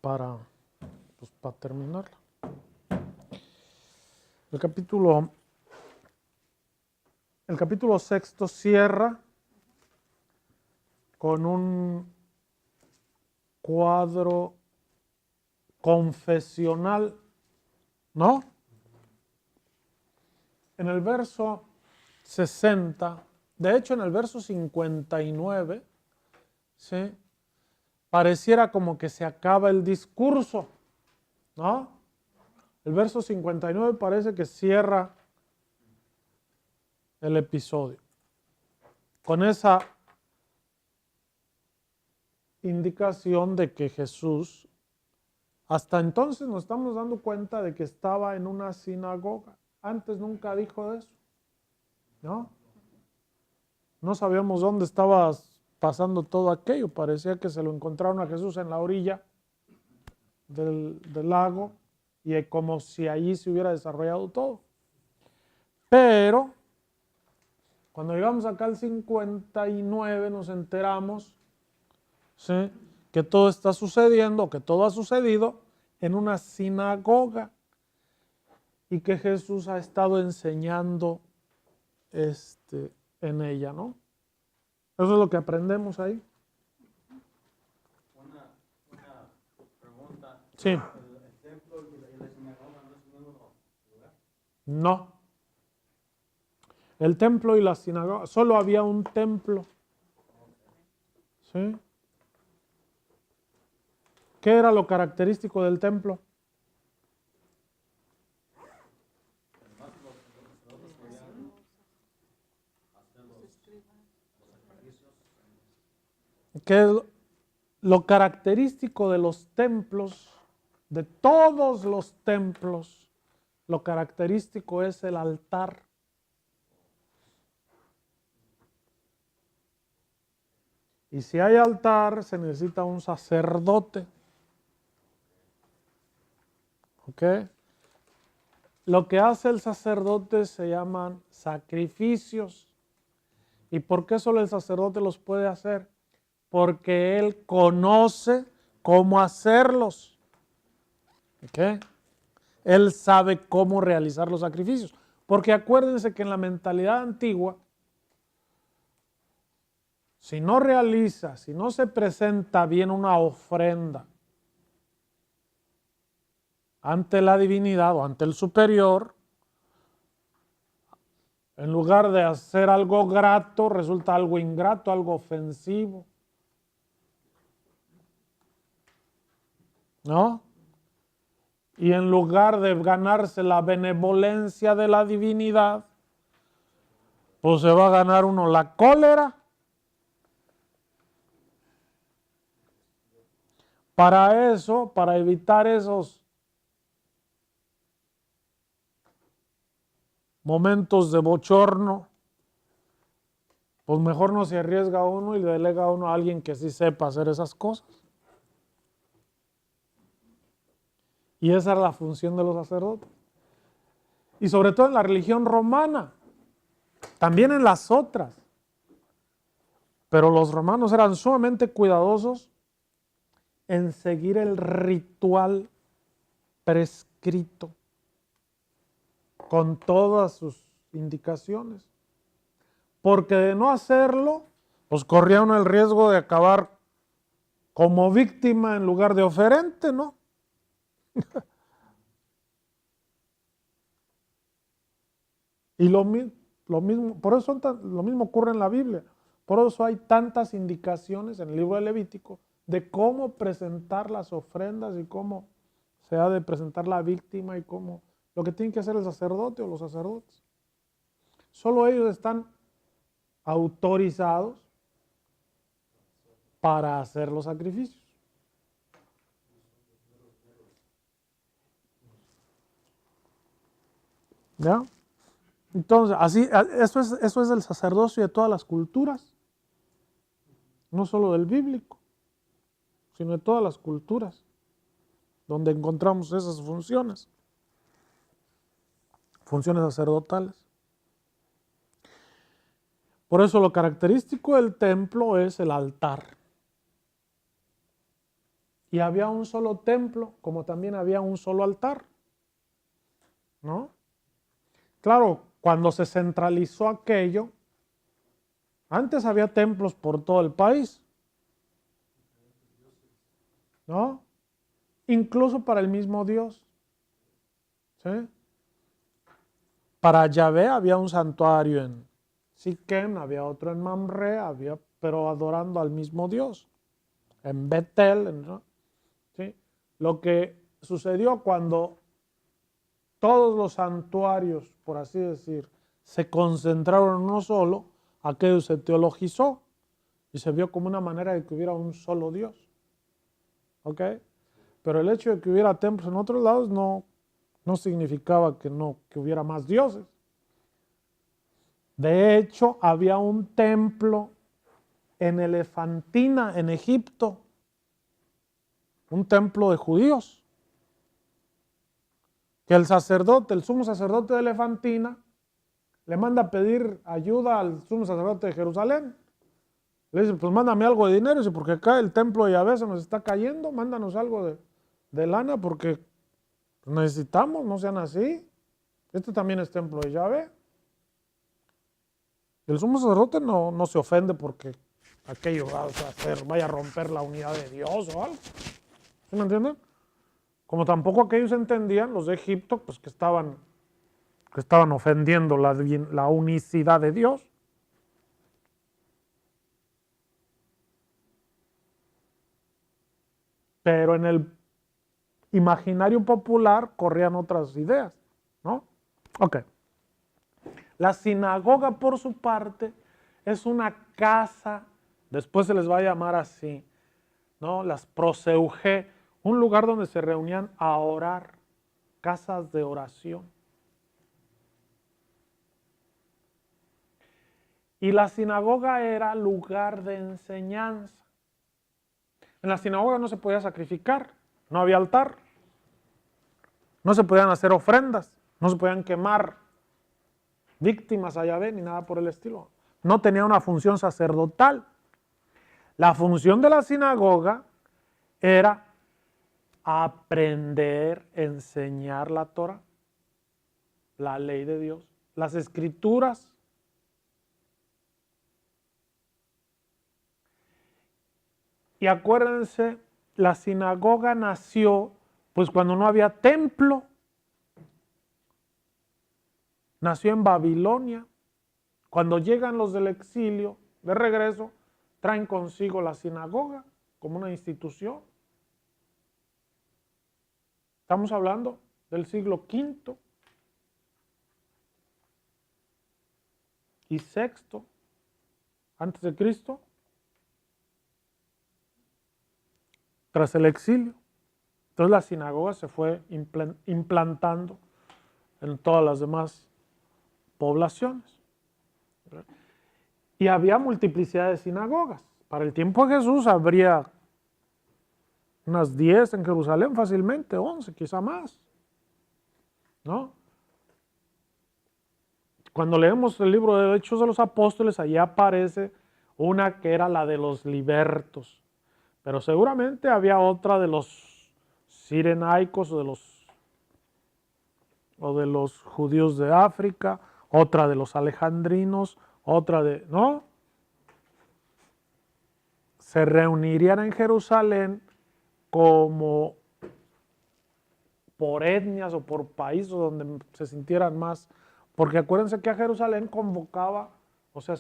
para terminarla. El capítulo 6 cierra con un cuadro confesional, ¿no? En el verso 60, de hecho en el verso 59, ¿sí?, pareciera como que se acaba el discurso, ¿no? El verso 59 parece que cierra el episodio con esa indicación de que Jesús, hasta entonces nos estamos dando cuenta de que estaba en una sinagoga. Antes nunca dijo eso, ¿no? No sabíamos dónde estaba pasando todo aquello. Parecía que se lo encontraron a Jesús en la orilla del lago y como si allí se hubiera desarrollado todo. Pero cuando llegamos acá al 59 nos enteramos, ¿sí?, que todo está sucediendo, que todo ha sucedido en una sinagoga y que Jesús ha estado enseñando en ella, ¿no? Eso es lo que aprendemos ahí. Una pregunta. Sí. ¿El templo y la sinagoga no es el mismo lugar? No. El templo y la sinagoga, solo había un templo. ¿Sí? ¿Qué era lo característico del templo? ¿Qué es lo característico de los templos, de todos los templos? Lo característico es el altar. Y si hay altar, se necesita un sacerdote. ¿Ok? Lo que hace el sacerdote se llaman sacrificios. ¿Y por qué solo el sacerdote los puede hacer? Porque él conoce cómo hacerlos. ¿Ok? Él sabe cómo realizar los sacrificios. Porque acuérdense que en la mentalidad antigua, si no realiza, si no se presenta bien una ofrenda ante la divinidad o ante el superior, en lugar de hacer algo grato, resulta algo ingrato, algo ofensivo. ¿No? Y en lugar de ganarse la benevolencia de la divinidad, pues se va a ganar uno la cólera. Para eso, para evitar esos momentos de bochorno, pues mejor no se arriesga uno y le delega a uno a alguien que sí sepa hacer esas cosas. Y esa era la función de los sacerdotes. Y sobre todo en la religión romana, también en las otras. Pero los romanos eran sumamente cuidadosos en seguir el ritual prescrito, con todas sus indicaciones. Porque de no hacerlo, pues corría uno el riesgo de acabar como víctima en lugar de oferente, ¿no? Y lo mismo, por eso lo mismo ocurre en la Biblia. Por eso hay tantas indicaciones en el libro de Levítico de cómo presentar las ofrendas y cómo se ha de presentar la víctima y cómo lo que tiene que hacer el sacerdote o los sacerdotes. Solo ellos están autorizados para hacer los sacrificios. ¿Ya? Entonces, así, eso es el sacerdocio de todas las culturas, no solo del bíblico, sino de todas las culturas, donde encontramos esas funciones sacerdotales. Por eso lo característico del templo es el altar. y había un solo templo, como también había un solo altar, ¿no? Claro, cuando se centralizó aquello, antes había templos por todo el país, ¿no? Incluso para el mismo Dios, ¿sí? Para Yahvé había un santuario en Siquem, había otro en Mamre, pero adorando al mismo Dios. En Betel, ¿no? ¿Sí? Lo que sucedió cuando todos los santuarios, por así decir, se concentraron en uno solo, aquello se teologizó y se vio como una manera de que hubiera un solo Dios. ¿Ok? Pero el hecho de que hubiera templos en otros lados no significaba que hubiera más dioses. De hecho, había un templo en Elefantina, en Egipto, un templo de judíos, que el sumo sacerdote de Elefantina, le manda a pedir ayuda al sumo sacerdote de Jerusalén. Le dice, pues mándame algo de dinero, dice, porque acá el templo de Yahvé se nos está cayendo, mándanos algo de lana, porque necesitamos, no sean así. Este también es templo de Yahvé. El sumo sacerdote no se ofende porque aquello vaya a romper la unidad de Dios o algo. ¿Sí me entienden? Como tampoco aquellos entendían, los de Egipto, pues que estaban ofendiendo la unicidad de Dios. Pero en el imaginario popular corrían otras ideas, ¿no? Ok. La sinagoga, por su parte, es una casa, después se les va a llamar así, ¿no? Las proseuge, un lugar donde se reunían a orar, casas de oración. Y la sinagoga era lugar de enseñanza. En la sinagoga no se podía sacrificar, no había altar, no se podían hacer ofrendas, no se podían quemar víctimas a Yahvé ni nada por el estilo. No tenía una función sacerdotal. La función de la sinagoga era aprender, enseñar la Torah, la ley de Dios, las escrituras. Y acuérdense, la sinagoga nació pues cuando no había templo. Nació en Babilonia. Cuando llegan los del exilio, de regreso, traen consigo la sinagoga como una institución. Estamos hablando del siglo V y VI antes de Cristo, tras el exilio. Entonces la sinagoga se fue implantando en todas las demás poblaciones. Y había multiplicidad de sinagogas. Para el tiempo de Jesús habría unas 10 en Jerusalén fácilmente, 11, quizá más, ¿no? Cuando leemos el libro de Hechos de los Apóstoles, allí aparece una que era la de los libertos, pero seguramente había otra de los sirenaicos o de los judíos de África, otra de los alejandrinos, otra de, ¿no? Se reunirían en Jerusalén como por etnias o por países donde se sintieran más, porque acuérdense que a Jerusalén convocaba, o sea,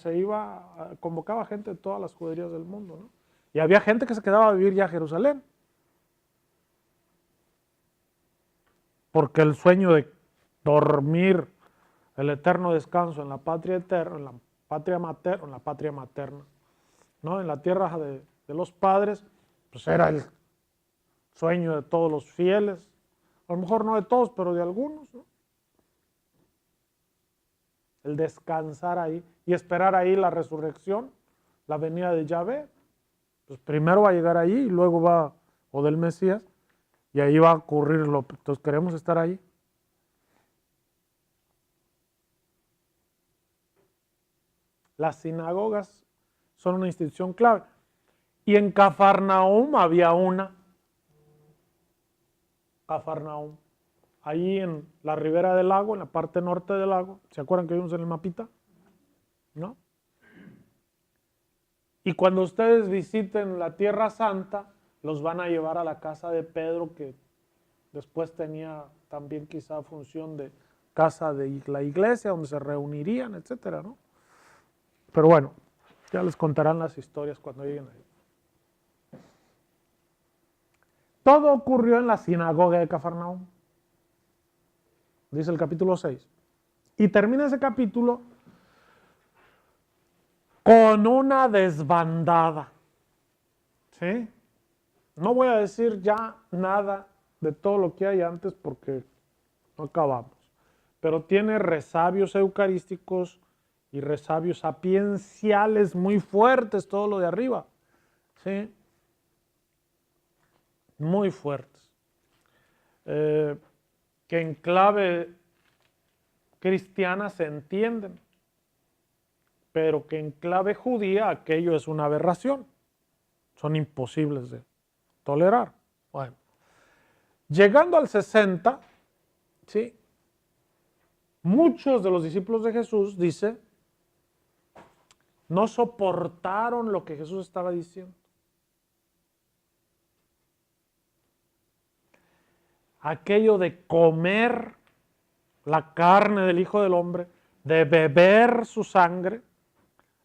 convocaba gente de todas las juderías del mundo, ¿no? Y había gente que se quedaba a vivir ya a Jerusalén, porque el sueño de dormir el eterno descanso en la patria eterna, en la patria materna, ¿no? En la tierra de los padres, pues era el sueño de todos los fieles, a lo mejor no de todos, pero de algunos, ¿no? El descansar ahí y esperar ahí la resurrección, la venida de Yahvé. Pues primero va a llegar ahí y luego o del Mesías, y ahí va a ocurrir entonces queremos estar ahí. Las sinagogas son una institución clave. Y en Cafarnaúm había una, Cafarnaúm. Ahí en la ribera del lago, en la parte norte del lago. ¿Se acuerdan que vimos en el mapita? ¿No? Y cuando ustedes visiten la Tierra Santa, los van a llevar a la casa de Pedro, que después tenía también quizá función de casa de la iglesia, donde se reunirían, etcétera, ¿no? Pero bueno, ya les contarán las historias cuando lleguen ahí. Todo ocurrió en la sinagoga de Cafarnaúm, dice el capítulo 6. Y termina ese capítulo con una desbandada. ¿Sí? No voy a decir ya nada de todo lo que hay antes porque no acabamos. Pero tiene resabios eucarísticos y resabios sapienciales muy fuertes, todo lo de arriba. ¿Sí? Muy fuertes. Que en clave cristiana se entienden, pero que en clave judía aquello es una aberración. Son imposibles de tolerar. Bueno, llegando al 60, ¿sí? Muchos de los discípulos de Jesús, dice, no soportaron lo que Jesús estaba diciendo. Aquello de comer la carne del Hijo del Hombre, de beber su sangre,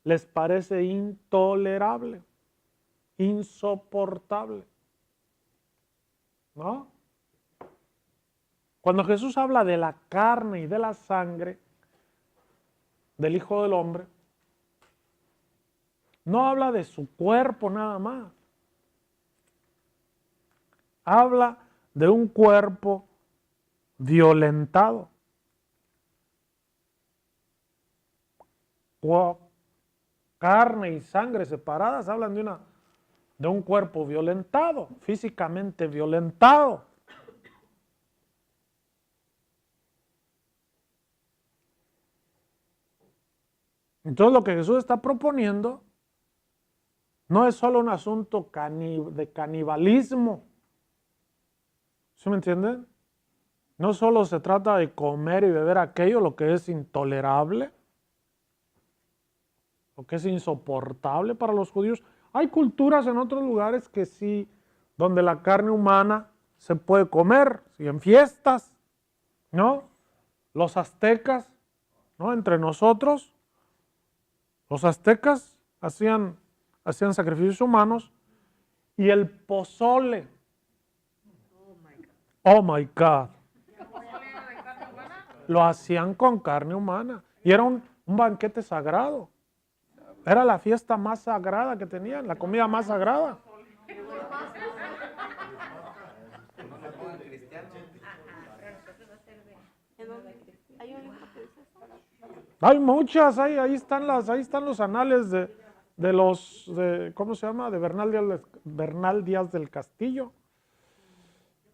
les parece intolerable, insoportable. ¿No? Cuando Jesús habla de la carne y de la sangre del Hijo del Hombre, no habla de su cuerpo nada más. Habla de un cuerpo violentado. Carne y sangre separadas hablan de un cuerpo violentado, físicamente violentado. Entonces lo que Jesús está proponiendo no es solo un asunto de canibalismo. ¿Sí me entienden? No solo se trata de comer y beber aquello, lo que es intolerable, lo que es insoportable para los judíos. Hay culturas en otros lugares que sí, donde la carne humana se puede comer, y en fiestas, ¿no? Los aztecas, ¿no? Entre nosotros, los aztecas hacían sacrificios humanos y el pozole. Oh my God. Lo hacían con carne humana y era un banquete sagrado. Era la fiesta más sagrada que tenían, la comida más sagrada. Hay muchas, ahí están los anales ¿cómo se llama? De Bernal Díaz del Castillo.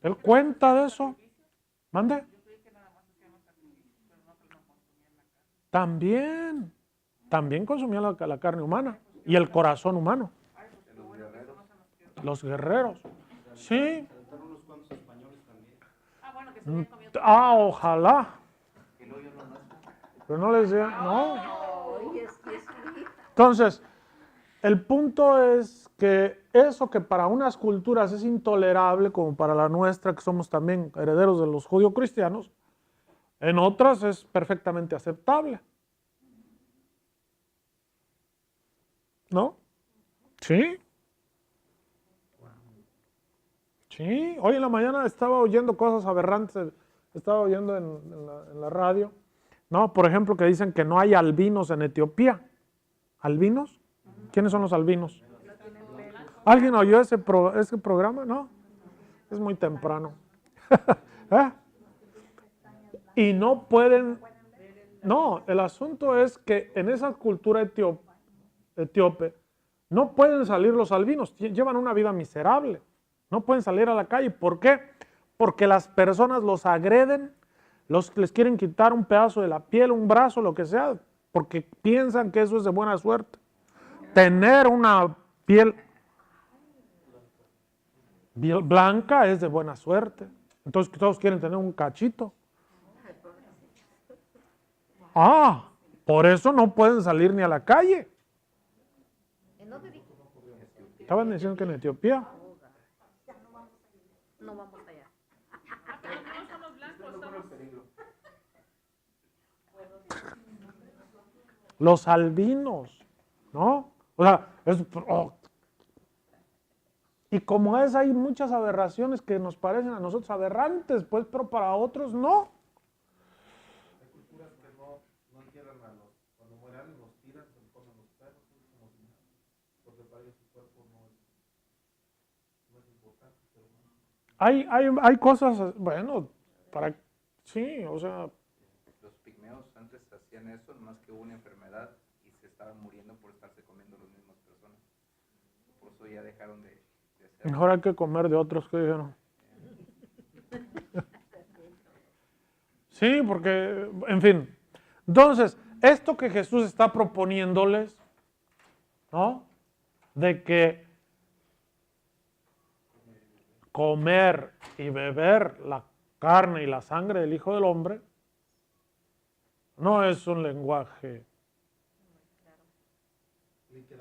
Él cuenta de eso. ¿Mande? También consumían la carne humana y el corazón humano. Los guerreros. Sí. Ojalá. Pero no les digan, no. Entonces, el punto es que eso que para unas culturas es intolerable, como para la nuestra, que somos también herederos de los judio-cristianos, en otras es perfectamente aceptable. ¿No? Sí. Sí. Hoy en la mañana estaba oyendo cosas aberrantes, estaba oyendo en la radio, ¿no? Por ejemplo, que dicen que no hay albinos en Etiopía. ¿Albinos? ¿Quiénes son los albinos? ¿Alguien oyó ese programa? No. Es muy temprano. ¿Eh? Y no pueden... No, el asunto es que en esa cultura etíope no pueden salir los albinos. Llevan una vida miserable. No pueden salir a la calle. ¿Por qué? Porque las personas los agreden, les quieren quitar un pedazo de la piel, un brazo, lo que sea, porque piensan que eso es de buena suerte. Tener una piel blanca es de buena suerte. Entonces todos quieren tener un cachito. Ah, por eso no pueden salir ni a la calle. ¿En dónde dijo? Estaban diciendo que en Etiopía. No vamos allá. Los albinos, ¿no? O sea, y como es, hay muchas aberraciones que nos parecen a nosotros aberrantes, pues, pero para otros no. Hay culturas que no entierran a los, cuando mueren los tiran, se los comen los perros, como si nada, porque para ellos su cuerpo no es importante. Pero Hay cosas, bueno, sí, o sea, Los pigmeos antes hacían eso, nomás que hubo una enfermedad y se estaban muriendo por estarse comiendo las mismas personas. Por eso ya dejaron de hacerlo. mejor hay que comer de otros que dijeron. Sí, porque, en fin. Entonces, esto que Jesús está proponiéndoles, ¿no? De que comer y beber la carne y la sangre del Hijo del Hombre no es un lenguaje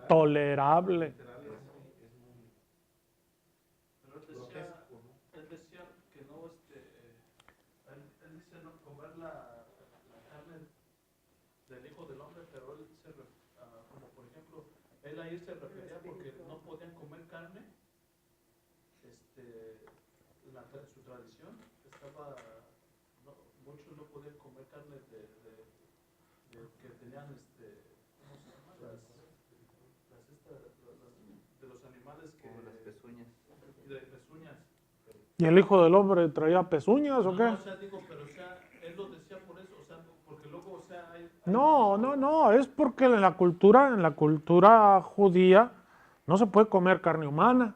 tolerable. él decía que no, él dice no comer la carne del Hijo del Hombre, pero él como por ejemplo, él ahí se refería porque no podían comer carne, su tradición estaba, muchos no podían comer carne que tenían, ¿cómo se llama? De los animales que... Como las pezuñas. De pezuñas. ¿Y el Hijo del Hombre traía pezuñas o qué? No, o sea, digo, pero o sea, él lo decía por eso, o sea, porque luego, o sea, hay No, es porque en la cultura judía no se puede comer carne humana,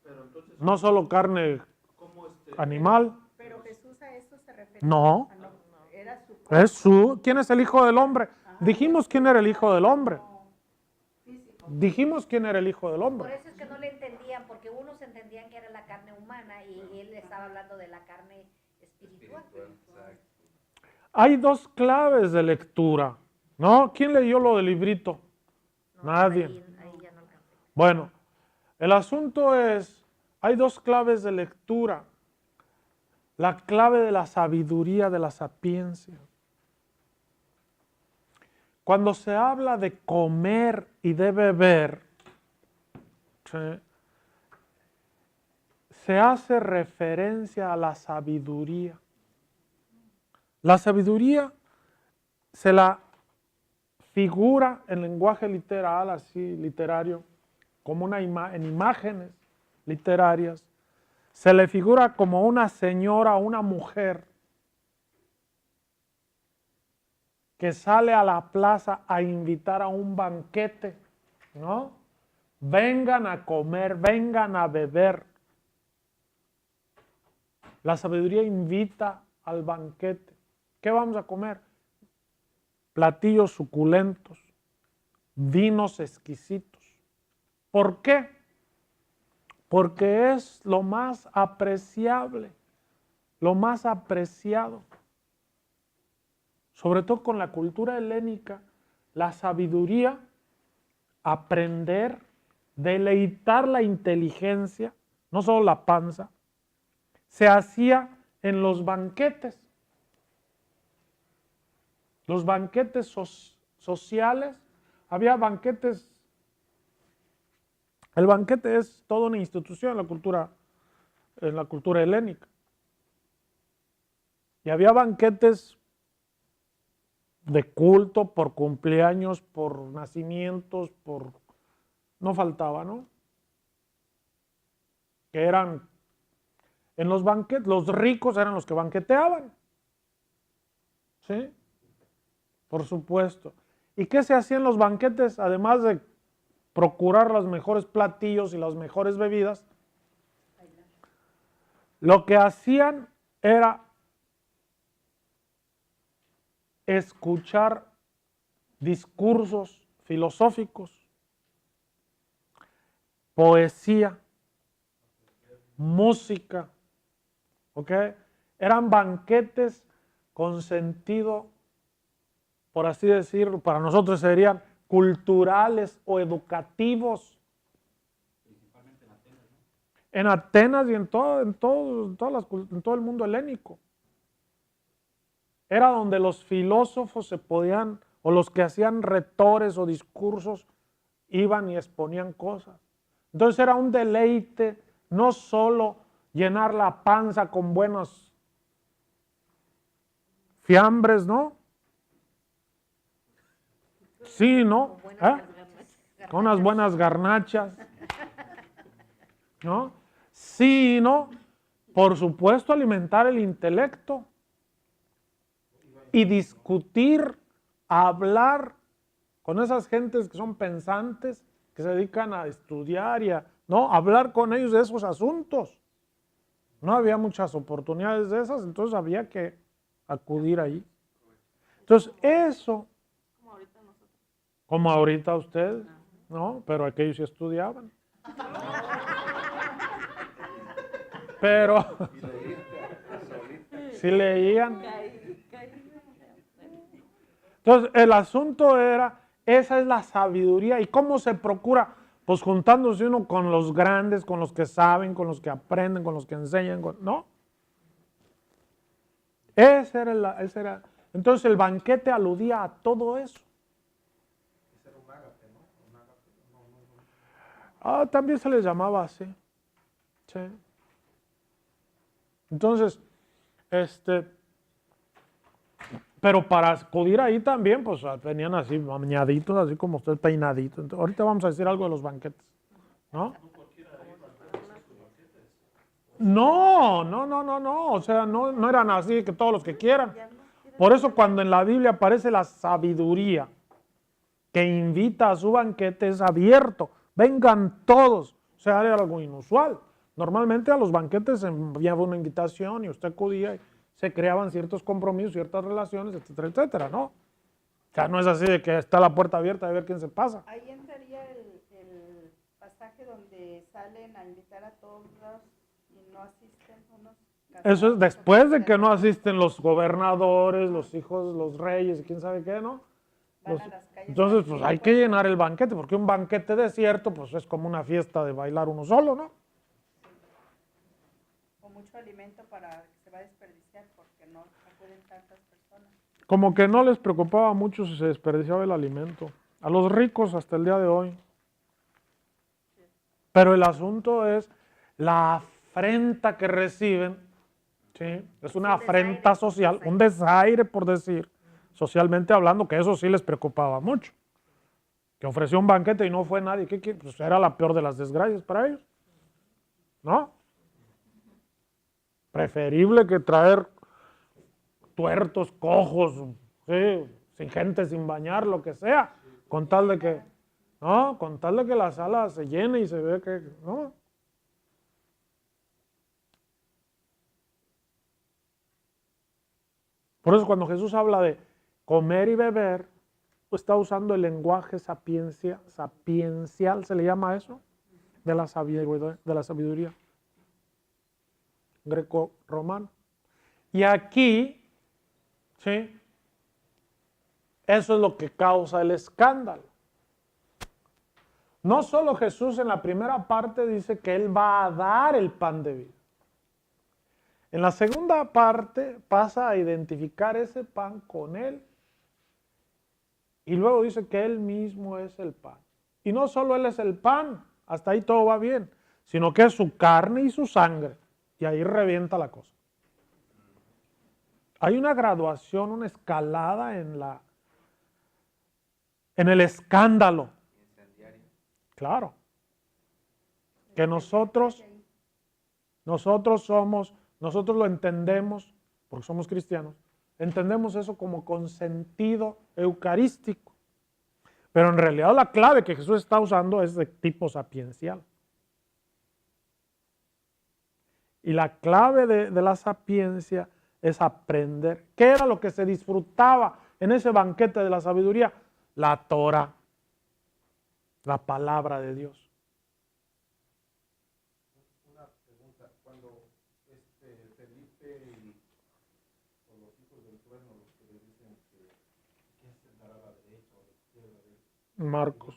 pero entonces, no solo carne ¿cómo animal. Pero Jesús a eso se refería. No, Ah, no, era su ¿quién es el Hijo del Hombre? Dijimos quién era el Hijo del Hombre. Dijimos quién era el Hijo del Por Hombre. eso es que no le entendían, porque unos entendían que era la carne humana y él estaba hablando de la carne espiritual. Exacto. Hay dos claves de lectura, ¿no? ¿Quién leyó lo del librito? No, Nadie. ahí ya no alcancé. Bueno, el asunto es, hay dos claves de lectura. La clave de la sabiduría, de la sapiencia. Cuando se habla de comer y de beber, ¿sí?, se hace referencia a la sabiduría. La sabiduría se la figura en lenguaje literal, así literario, como en imágenes literarias, se le figura como una señora, una mujer que sale a la plaza a invitar a un banquete, ¿no? Vengan a comer, vengan a beber. La sabiduría invita al banquete. ¿Qué vamos a comer? Platillos suculentos, vinos exquisitos. ¿Por qué? Porque es lo más apreciable, lo más apreciado. Sobre todo con la cultura helénica, la sabiduría, aprender, deleitar la inteligencia, no solo la panza, se hacía en los banquetes. Los banquetes sociales, había banquetes. El banquete es toda una institución en la cultura helénica. Y había banquetes de culto, por cumpleaños, por nacimientos, no faltaba, ¿no? Que eran, en los banquetes, los ricos eran los que banqueteaban. ¿Sí? Por supuesto. ¿Y qué se hacía en los banquetes? Además de procurar los mejores platillos y las mejores bebidas, lo que hacían era escuchar discursos filosóficos, poesía, música, ¿ok? Eran banquetes con sentido, por así decirlo, para nosotros serían culturales o educativos. En Atenas y en todo el mundo helénico. Era donde los filósofos se podían, o los que hacían retores o discursos, iban y exponían cosas. Entonces era un deleite, no solo llenar la panza con buenos fiambres, ¿no? Sí, ¿no? Con unas buenas garnachas, ¿no? Sí, ¿no? Por supuesto, alimentar el intelecto y discutir, hablar con esas gentes que son pensantes, que se dedican a estudiar y ¿no? Hablar con ellos de esos asuntos. No había muchas oportunidades de esas, entonces había que acudir ahí. Entonces, eso, como ahorita ustedes, ¿no? Pero aquellos sí estudiaban. Pero sí leían. Entonces, el asunto era, esa es la sabiduría. ¿Y cómo se procura? Pues juntándose uno con los grandes, con los que saben, con los que aprenden, con los que enseñan, ¿no? Ese era. Entonces el banquete aludía a todo eso. Ese era un ágape, ¿no? Un ágape. No. También se les llamaba así. Sí. Entonces, pero para acudir ahí también, pues venían así, bañaditos, así como usted peinadito. Entonces, ahorita vamos a decir algo de los banquetes, ¿no? No, o sea, no eran así que todos los que quieran. Por eso cuando en la Biblia aparece la sabiduría que invita a su banquete es abierto, vengan todos, o sea, era algo inusual. Normalmente a los banquetes se enviaba una invitación y usted acudía y se creaban ciertos compromisos, ciertas relaciones, etcétera, etcétera, ¿no? O sea, no es así de que está la puerta abierta de ver quién se pasa. Ahí entraría el pasaje donde salen a invitar a todos y no asisten unos. Eso es después de que no asisten los gobernadores, los hijos, los reyes y quién sabe qué, ¿no? Entonces, pues hay que llenar el banquete, porque un banquete desierto, pues es como una fiesta de bailar uno solo, ¿no? O mucho alimento para que se va a desperdiciar porque no acuden tantas personas. Como que no les preocupaba mucho si se desperdiciaba el alimento. A los ricos hasta el día de hoy. Pero el asunto es la afrenta que reciben, ¿sí? Es una afrenta social, un desaire por decir, socialmente hablando, que eso sí les preocupaba mucho. Que ofreció un banquete y no fue nadie, pues era la peor de las desgracias para ellos, ¿no? Preferible que traer tuertos, cojos, ¿sí? Sin gente, sin bañar, lo que sea, con tal de que, ¿no? Con tal de que la sala se llene y se ve que, ¿no? Por eso cuando Jesús habla de comer y beber, está usando el lenguaje sapiencial, ¿se le llama eso? De la sabiduría greco-romana. Y aquí, ¿sí? Eso es lo que causa el escándalo. No solo Jesús en la primera parte dice que Él va a dar el pan de vida. En la segunda parte pasa a identificar ese pan con Él. Y luego dice que Él mismo es el pan. Y no solo Él es el pan, hasta ahí todo va bien, sino que es su carne y su sangre. Y ahí revienta la cosa. Hay una graduación, una escalada en el escándalo. Claro. Que nosotros lo entendemos, porque somos cristianos, entendemos eso como con sentido eucarístico. Pero en realidad la clave que Jesús está usando es de tipo sapiencial. Y la clave de la sapiencia es aprender. ¿Qué era lo que se disfrutaba en ese banquete de la sabiduría? La Torah, la palabra de Dios. Una pregunta, cuando Felipe o los hijos del trueno los que le dicen que quién se sentará a la derecha o a la izquierda de él. Marcos.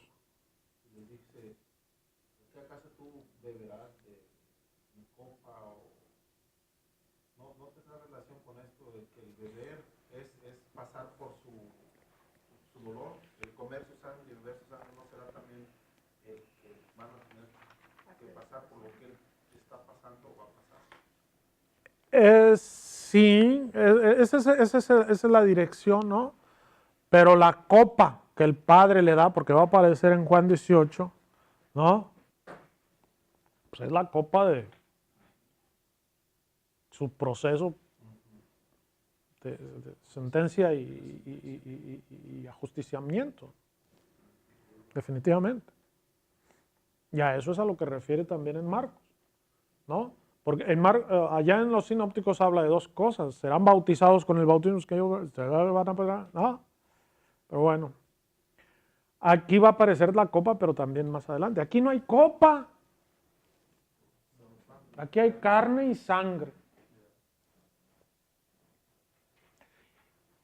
Y le dice, ¿qué acaso tú beberás de mi copa o no tendrá relación con esto de que el beber es pasar por su dolor, el comer su sangre y beber su sangre no será también que van a tener que pasar por lo que él está pasando o va a pasar? Sí, esa es la dirección, ¿no? Pero la copa que el Padre le da, porque va a aparecer en Juan 18, ¿no? Pues es la copa de su proceso de sentencia y ajusticiamiento, definitivamente. Y a eso es a lo que refiere también en Marcos, ¿no? Porque allá en los sinópticos habla de dos cosas, serán bautizados con el bautismo que ellos van a pegar, ¿no? Pero bueno, aquí va a aparecer la copa, pero también más adelante. Aquí no hay copa, aquí hay carne y sangre.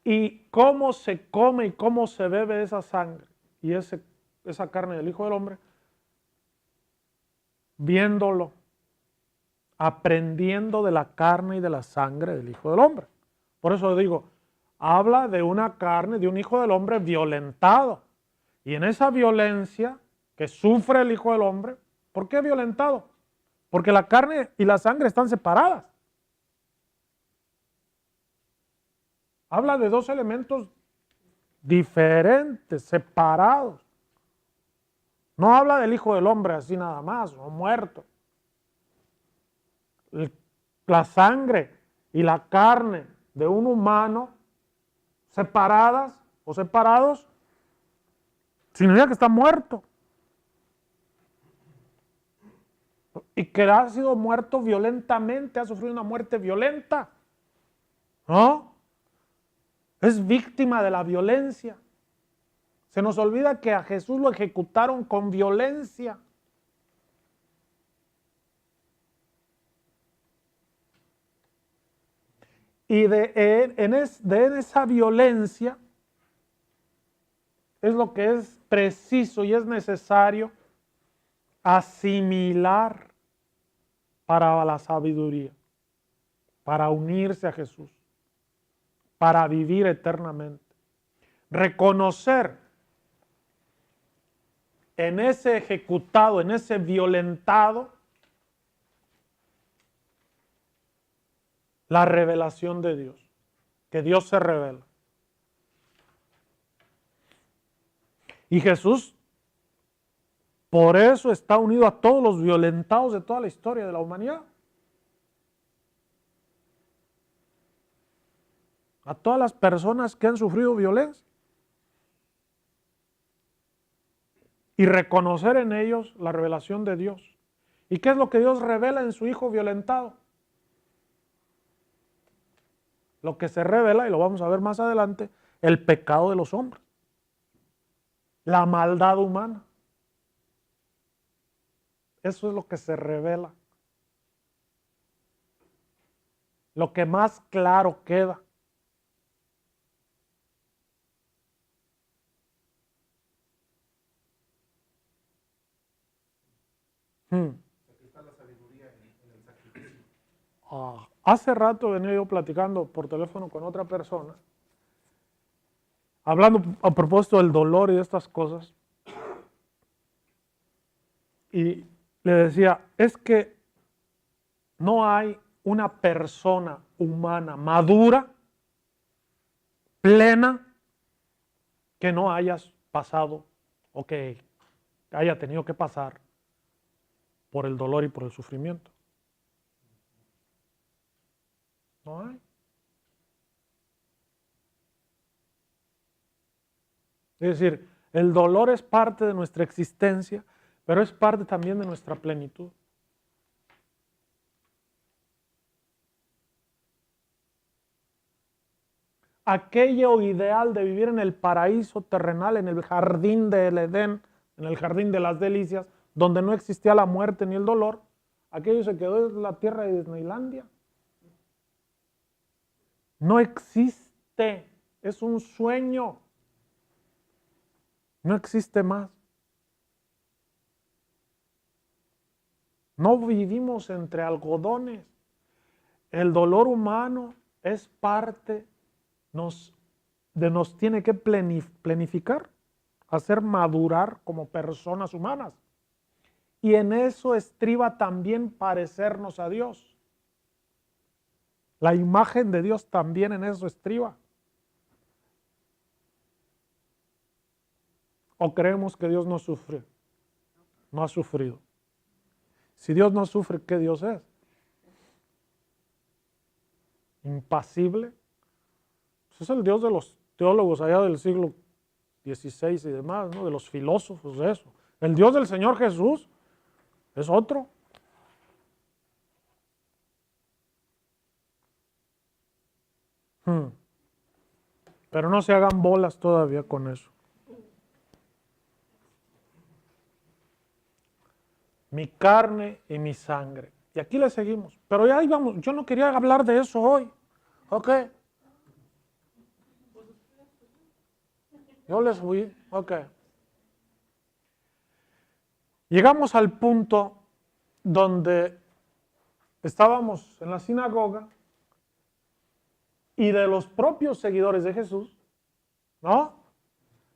Y cómo se come y cómo se bebe esa sangre y esa carne del Hijo del Hombre, viéndolo, aprendiendo de la carne y de la sangre del Hijo del Hombre. Por eso digo, habla de una carne, de un Hijo del Hombre violentado. Y en esa violencia que sufre el Hijo del Hombre, ¿por qué violentado? Porque la carne y la sangre están separadas. Habla de dos elementos diferentes, separados. No habla del Hijo del Hombre así nada más, o muerto. La sangre y la carne de un humano separadas o separados, significa que está muerto. Y que ha sido muerto violentamente, ha sufrido una muerte violenta. ¿No? Es víctima de la violencia. Se nos olvida que a Jesús lo ejecutaron con violencia. Y en esa violencia es lo que es preciso y es necesario asimilar para la sabiduría, para unirse a Jesús, para vivir eternamente. Reconocer en ese ejecutado, en ese violentado, la revelación de Dios, que Dios se revela. Y Jesús, por eso está unido a todos los violentados de toda la historia de la humanidad. A todas las personas que han sufrido violencia. Y reconocer en ellos la revelación de Dios. ¿Y qué es lo que Dios revela en su Hijo violentado? Lo que se revela, y lo vamos a ver más adelante, el pecado de los hombres. La maldad humana. Eso es lo que se revela. Lo que más claro queda. Aquí está la sabiduría en el sacrificio. Hace rato venía yo platicando por teléfono con otra persona, hablando a propósito del dolor y de estas cosas, y le decía, es que no hay una persona humana madura, plena, que no hayas pasado o que haya tenido que pasar por el dolor y por el sufrimiento. No hay. Es decir, el dolor es parte de nuestra existencia, pero es parte también de nuestra plenitud. Aquello ideal de vivir en el paraíso terrenal, en el jardín del Edén, en el jardín de las delicias, donde no existía la muerte ni el dolor, aquello se quedó en la tierra de Disneylandia. No existe, es un sueño. No existe más. No vivimos entre algodones. El dolor humano es parte, nos tiene que planificar, hacer madurar como personas humanas. Y en eso estriba también parecernos a Dios. La imagen de Dios también en eso estriba. ¿O creemos que Dios no sufre? No ha sufrido. Si Dios no sufre, ¿qué Dios es? Impasible. Pues es el Dios de los teólogos allá del siglo XVI y demás, ¿no? De los filósofos de eso. El Dios del Señor Jesús es otro. Pero no se hagan bolas todavía con eso. Mi carne y mi sangre. Y aquí le seguimos. Pero ya íbamos, yo no quería hablar de eso hoy. ¿Ok? Yo les fui. Ok. Llegamos al punto donde estábamos en la sinagoga y de los propios seguidores de Jesús, ¿no?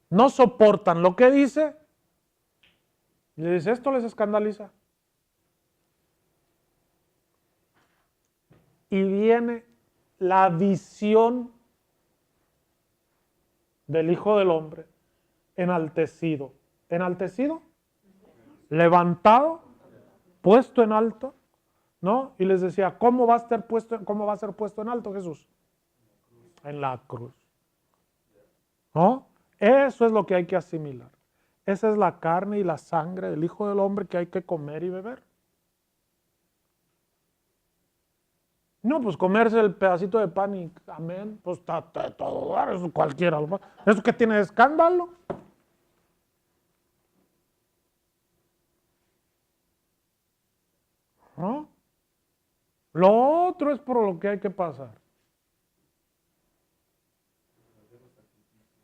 No soportan lo que dice. Y le dice, ¿esto les escandaliza? Y viene la visión del Hijo del Hombre enaltecido. ¿Enaltecido? Levantado, puesto en alto, ¿no? Y les decía, ¿cómo va a ser puesto en alto Jesús? En la cruz. ¿No? Eso es lo que hay que asimilar. Esa es la carne y la sangre del Hijo del Hombre que hay que comer y beber. No, pues comerse el pedacito de pan y amén, pues está todo, eso cualquiera. ¿Eso qué tiene de escándalo? ¿No? Lo otro es por lo que hay que pasar.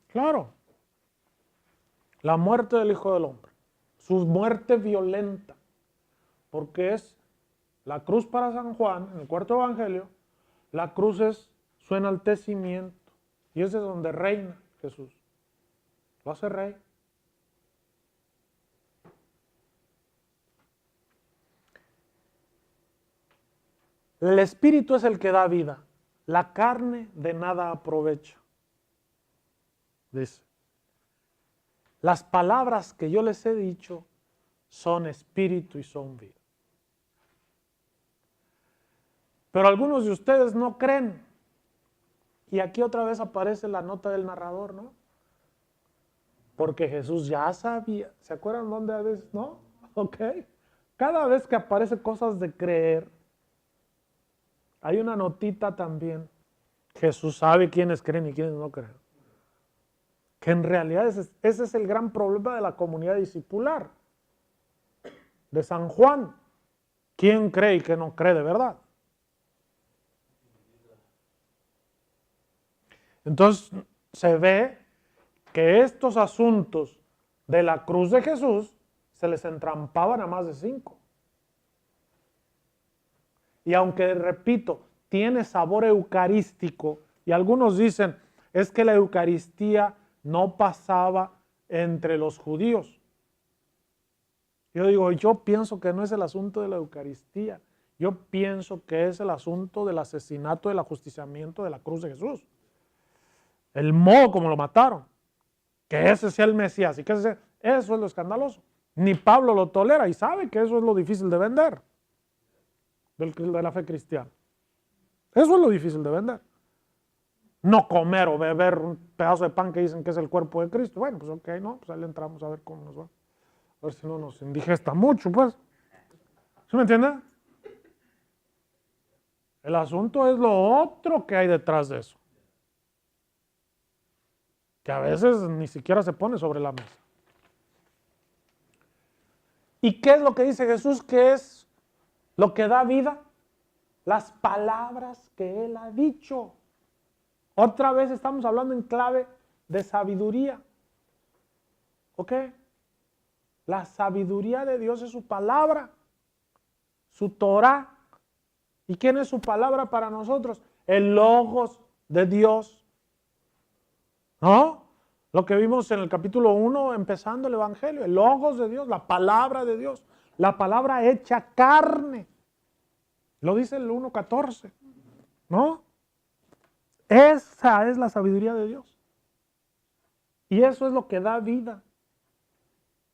Claro. La muerte del Hijo del Hombre. Su muerte violenta. Porque es la cruz para San Juan, en el cuarto evangelio, la cruz es su enaltecimiento. Y ese es donde reina Jesús. Lo hace rey. El espíritu es el que da vida. La carne de nada aprovecha. Dice. Las palabras que yo les he dicho son espíritu y son vida. Pero algunos de ustedes no creen. Y aquí otra vez aparece la nota del narrador, ¿no? Porque Jesús ya sabía. ¿Se acuerdan dónde a veces, no? Ok. Cada vez que aparece cosas de creer, hay una notita también. Jesús sabe quiénes creen y quiénes no creen. Que en realidad ese es el gran problema de la comunidad discipular. De San Juan. ¿Quién cree y quién no cree de verdad? Entonces se ve que estos asuntos de la cruz de Jesús se les entrampaban a más de 5. Y aunque, repito, tiene sabor eucarístico, y algunos dicen, es que la Eucaristía no pasaba entre los judíos. Yo digo, yo pienso que no es el asunto de la Eucaristía, yo pienso que es el asunto del asesinato, del ajusticiamiento de la cruz de Jesús. El modo como lo mataron, que ese sea el Mesías, y que eso es lo escandaloso. Ni Pablo lo tolera y sabe que eso es lo difícil de vender, de la fe cristiana. Eso es lo difícil de vender. No comer o beber un pedazo de pan que dicen que es el cuerpo de Cristo. Bueno, pues ok, no, pues ahí le entramos a ver cómo nos va. A ver si no nos indigesta mucho, pues. ¿Sí me entiende? El asunto es lo otro que hay detrás de eso. Que a veces ni siquiera se pone sobre la mesa. ¿Y qué es lo que dice Jesús? ¿Qué es lo que da vida? Las palabras que Él ha dicho. Otra vez estamos hablando en clave de sabiduría. ¿Ok? La sabiduría de Dios es su palabra, su Torah. ¿Y quién es su palabra para nosotros? El Logos de Dios. ¿No? Lo que vimos en el capítulo 1, empezando el Evangelio, el Logos de Dios, la palabra de Dios, la palabra hecha carne. Lo dice el 1:14, ¿no? Esa es la sabiduría de Dios. Y eso es lo que da vida.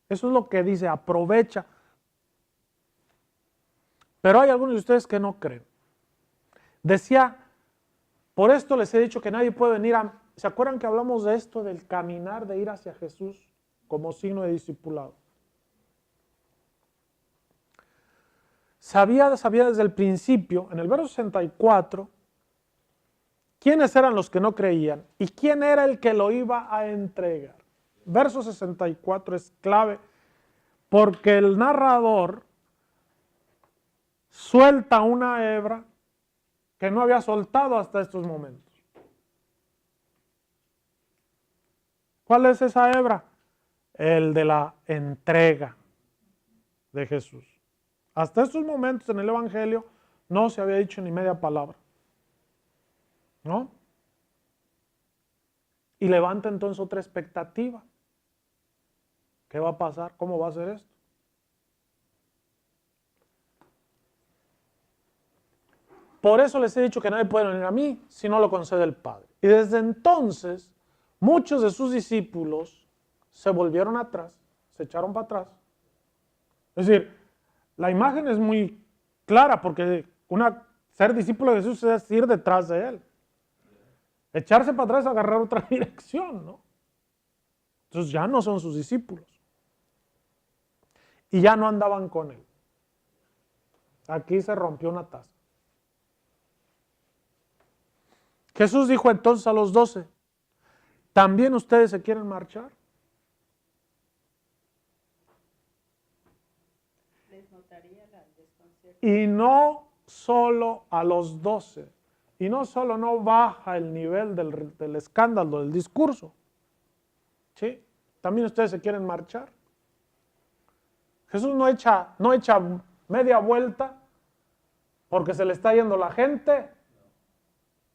Eso es lo que dice, aprovecha. Pero hay algunos de ustedes que no creen. Decía, por esto les he dicho que nadie puede venir a... ¿Se acuerdan que hablamos de esto, del caminar, de ir hacia Jesús como signo de discipulado? Sabía desde el principio, en el verso 64, quiénes eran los que no creían y quién era el que lo iba a entregar. Verso 64 es clave porque el narrador suelta una hebra que no había soltado hasta estos momentos. ¿Cuál es esa hebra? El de la entrega de Jesús. Hasta estos momentos en el Evangelio no se había dicho ni media palabra. ¿No? Y levanta entonces otra expectativa. ¿Qué va a pasar? ¿Cómo va a ser esto? Por eso les he dicho que nadie puede venir a mí si no lo concede el Padre. Y desde entonces, muchos de sus discípulos se volvieron atrás, se echaron para atrás. Es decir, la imagen es muy clara porque ser discípulo de Jesús es ir detrás de Él. Echarse para atrás es agarrar otra dirección, ¿no? Entonces ya no son sus discípulos. Y ya no andaban con Él. Aquí se rompió una taza. Jesús dijo entonces a los 12, ¿también ustedes se quieren marchar? Les notaría la desconcierto. Y no solo a los 12, y no solo no baja el nivel del escándalo, del discurso, ¿sí? También ustedes se quieren marchar. Jesús no echa media vuelta porque se le está yendo la gente.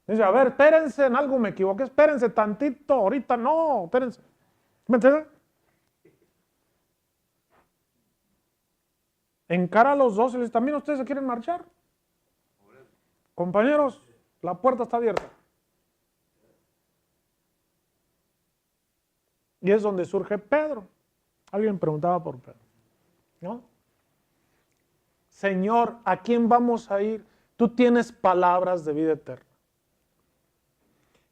Dice, a ver, espérense, en algo me equivoqué, espérense tantito, ahorita no, espérense. ¿Me entienden? Encara a los 12 y les dice, ¿también ustedes se quieren marchar? Compañeros, la puerta está abierta. Y es donde surge Pedro. Alguien preguntaba por Pedro, ¿no? Señor, ¿a quién vamos a ir? Tú tienes palabras de vida eterna.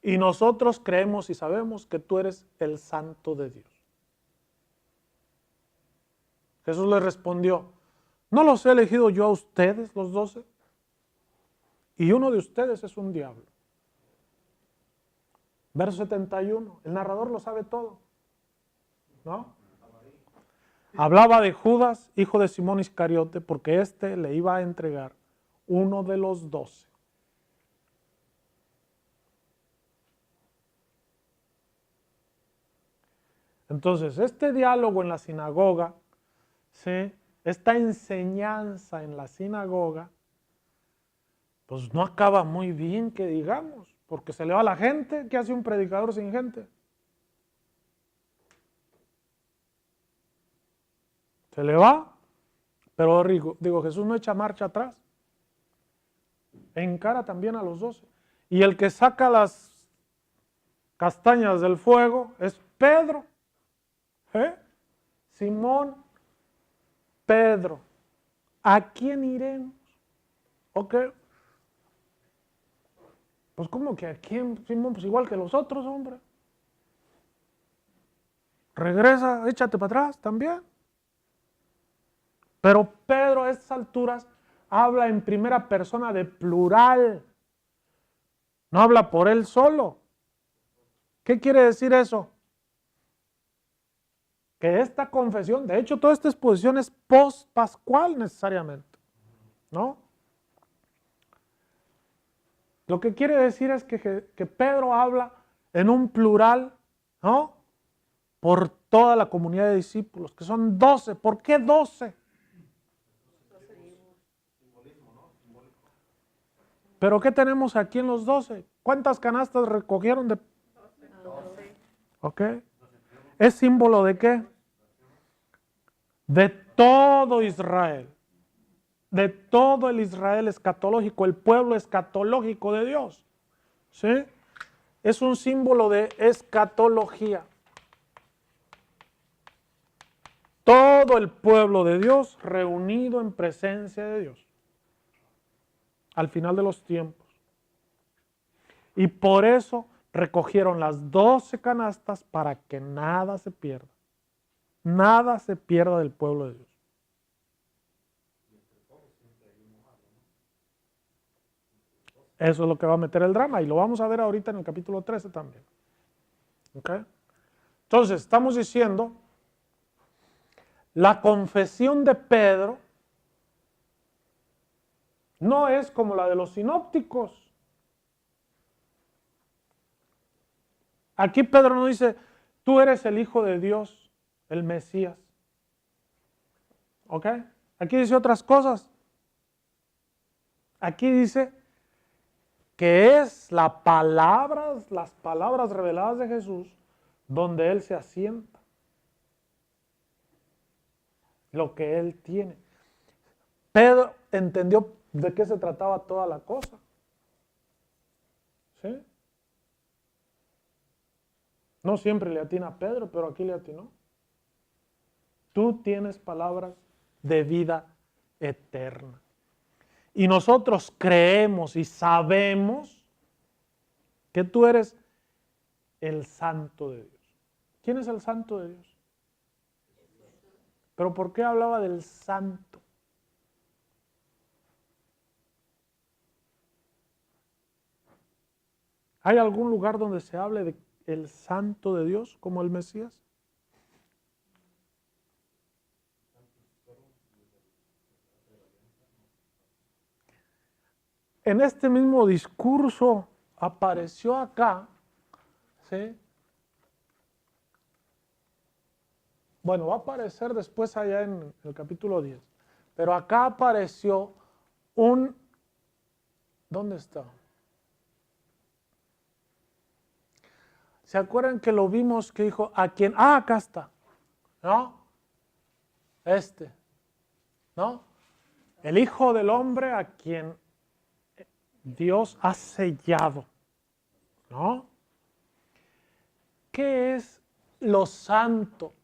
Y nosotros creemos y sabemos que tú eres el Santo de Dios. Jesús le respondió, ¿no los he elegido yo a ustedes, los 12? Y uno de ustedes es un diablo. Verso 71, el narrador lo sabe todo, ¿no? Hablaba de Judas, hijo de Simón Iscariote, porque éste le iba a entregar uno de los 12. Entonces, este diálogo en la sinagoga, ¿sí? Esta enseñanza en la sinagoga, pues no acaba muy bien, que digamos, porque se le va a la gente. ¿Qué hace un predicador sin gente? Se le va, pero digo, Jesús no echa marcha atrás. Encara también a los 12. Y el que saca las castañas del fuego es Pedro. Simón, Pedro, ¿a quién iremos? Ok. Pues ¿cómo que a quién, Simón? Pues igual que los otros, hombre. Regresa, échate para atrás también. Pero Pedro a estas alturas habla en primera persona de plural. No habla por él solo. ¿Qué quiere decir eso? Que esta confesión, de hecho toda esta exposición es post-pascual necesariamente, ¿no? Lo que quiere decir es que Pedro habla en un plural, ¿no? Por toda la comunidad de discípulos, que son 12. ¿Por qué 12? ¿Pero qué tenemos aquí en los 12? ¿Cuántas canastas recogieron de? 12. ¿Ok? ¿Es símbolo de qué? De todo Israel. De todo el Israel escatológico, el pueblo escatológico de Dios. ¿Sí? Es un símbolo de escatología. Todo el pueblo de Dios reunido en presencia de Dios. Al final de los tiempos. Y por eso recogieron las 12 canastas para que nada se pierda. Nada se pierda del pueblo de Dios. Eso es lo que va a meter el drama y lo vamos a ver ahorita en el capítulo 13 también. ¿Ok? Entonces, estamos diciendo, la confesión de Pedro no es como la de los sinópticos. Aquí Pedro no dice, tú eres el Hijo de Dios, el Mesías. ¿Ok? Aquí dice otras cosas. Aquí dice que es las palabras reveladas de Jesús donde Él se asienta. Lo que Él tiene. Pedro entendió de qué se trataba toda la cosa. ¿Sí? No siempre le atina a Pedro, pero aquí le atinó. Tú tienes palabras de vida eterna. Y nosotros creemos y sabemos que tú eres el Santo de Dios. ¿Quién es el Santo de Dios? ¿Pero por qué hablaba del Santo? ¿Hay algún lugar donde se hable de el Santo de Dios como el Mesías? En este mismo discurso apareció acá, ¿sí? Bueno, va a aparecer después allá en el capítulo 10, pero acá apareció ¿dónde está? ¿Se acuerdan que lo vimos que dijo a quién? Acá está, ¿no? ¿No? El Hijo del Hombre a quien Dios ha sellado, ¿no? ¿Qué es lo santo?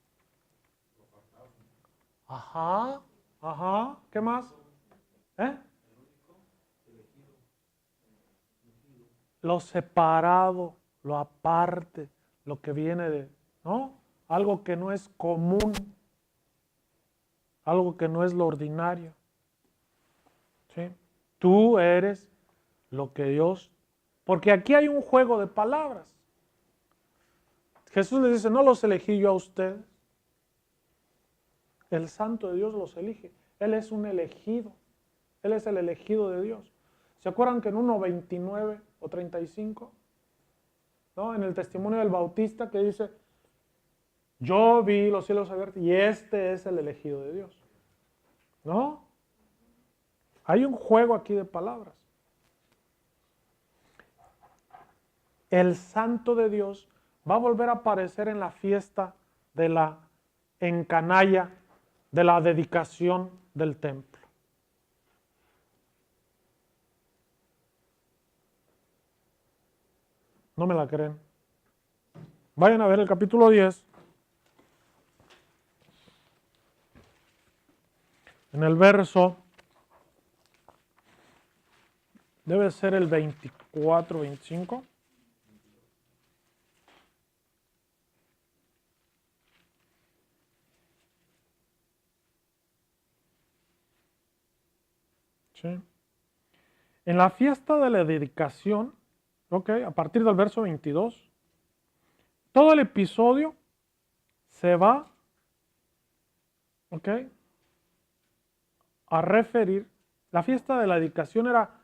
Ajá, ¿qué más? Lo separado, lo aparte, lo que viene de, ¿no? Algo que no es común, algo que no es lo ordinario. ¿Sí? Tú eres lo que Dios, porque aquí hay un juego de palabras. Jesús les dice, no los elegí yo a ustedes. El Santo de Dios los elige. Él es un elegido. Él es el elegido de Dios. ¿Se acuerdan que en 1:29 o 35, ¿no? En el testimonio del Bautista que dice, yo vi los cielos abiertos y este es el elegido de Dios? ¿No? Hay un juego aquí de palabras. El Santo de Dios va a volver a aparecer en la fiesta de la encanalla, de la dedicación del templo. ¿No me la creen? Vayan a ver el capítulo 10. En el verso, debe ser el 24, 25. ¿Sí? En la fiesta de la dedicación, a partir del verso 22, todo el episodio se va, a referir. La fiesta de la dedicación era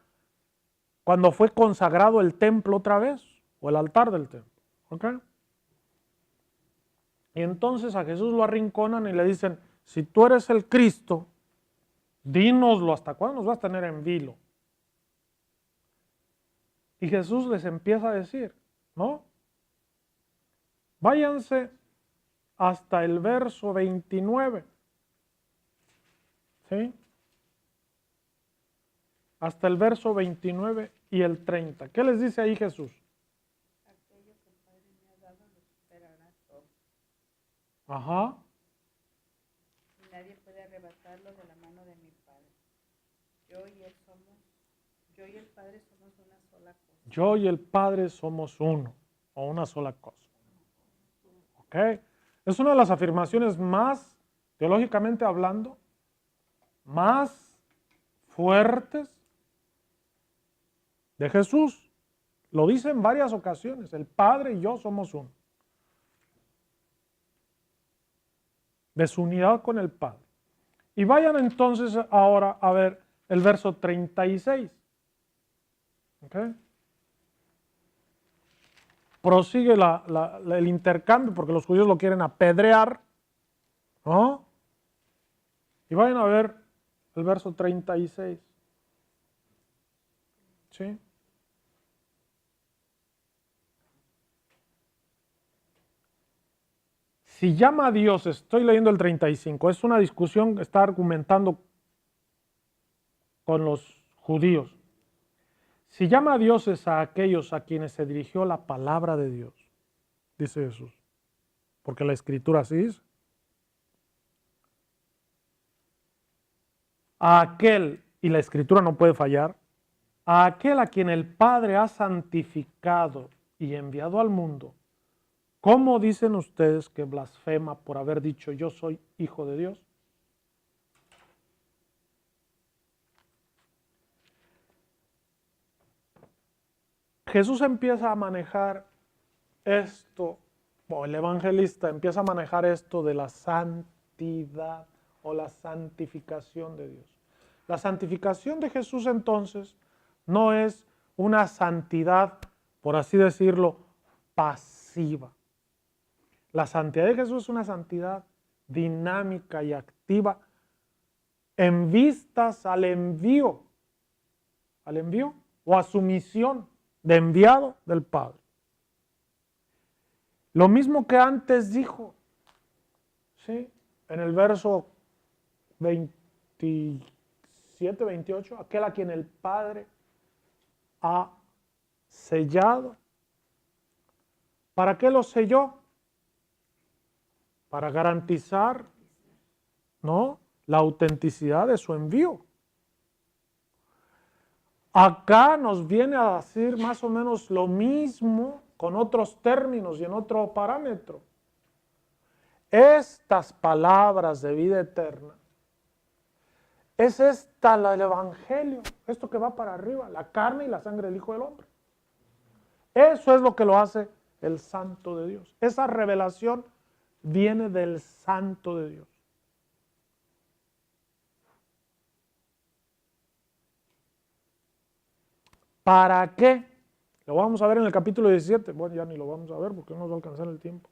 cuando fue consagrado el templo otra vez, o el altar del templo. ¿Ok? Y entonces a Jesús lo arrinconan y le dicen, si tú eres el Cristo, dínoslo, ¿hasta cuándo nos vas a tener en vilo? Y Jesús les empieza a decir, ¿no? Váyanse hasta el verso 29. ¿Sí? Hasta el verso 29 y el 30. ¿Qué les dice ahí Jesús? Aquello que el Padre me ha dado lo superará todo. Ajá. Y nadie puede arrebatarlo de la mano de mi Padre. Yo y el Padre somos una sola cosa. Yo y el Padre somos uno, o una sola cosa. ¿Ok? Es una de las afirmaciones más, teológicamente hablando, más fuertes de Jesús. Lo dice en varias ocasiones, el Padre y yo somos uno. De su unidad con el Padre. Y vayan entonces ahora a ver el verso 36. ¿Ok? Prosigue el intercambio porque los judíos lo quieren apedrear, ¿no? Y vayan a ver el verso 36. ¿Sí? Si llama a Dios, estoy leyendo el 35, es una discusión que está argumentando con los judíos. Si llama a dioses a aquellos a quienes se dirigió la palabra de Dios, dice Jesús, porque la Escritura así dice. A aquel, y la Escritura no puede fallar, a aquel a quien el Padre ha santificado y enviado al mundo, ¿cómo dicen ustedes que blasfema por haber dicho yo soy hijo de Dios? Jesús empieza a manejar esto, o el evangelista empieza a manejar esto de la santidad o la santificación de Dios. La santificación de Jesús entonces no es una santidad, por así decirlo, pasiva. La santidad de Jesús es una santidad dinámica y activa en vistas al envío o a su misión de enviado del Padre. Lo mismo que antes dijo, ¿sí? En el verso 27, 28, aquel a quien el Padre ha sellado. ¿Para qué lo selló? Para garantizar, ¿no?, la autenticidad de su envío. Acá nos viene a decir más o menos lo mismo con otros términos y en otro parámetro. Estas palabras de vida eterna, es esta el Evangelio, esto que va para arriba, la carne y la sangre del Hijo del Hombre. Eso es lo que lo hace el Santo de Dios. Esa revelación viene del Santo de Dios. ¿Para qué? Lo vamos a ver en el capítulo 17. Bueno, ya ni lo vamos a ver porque no nos va a alcanzar el tiempo.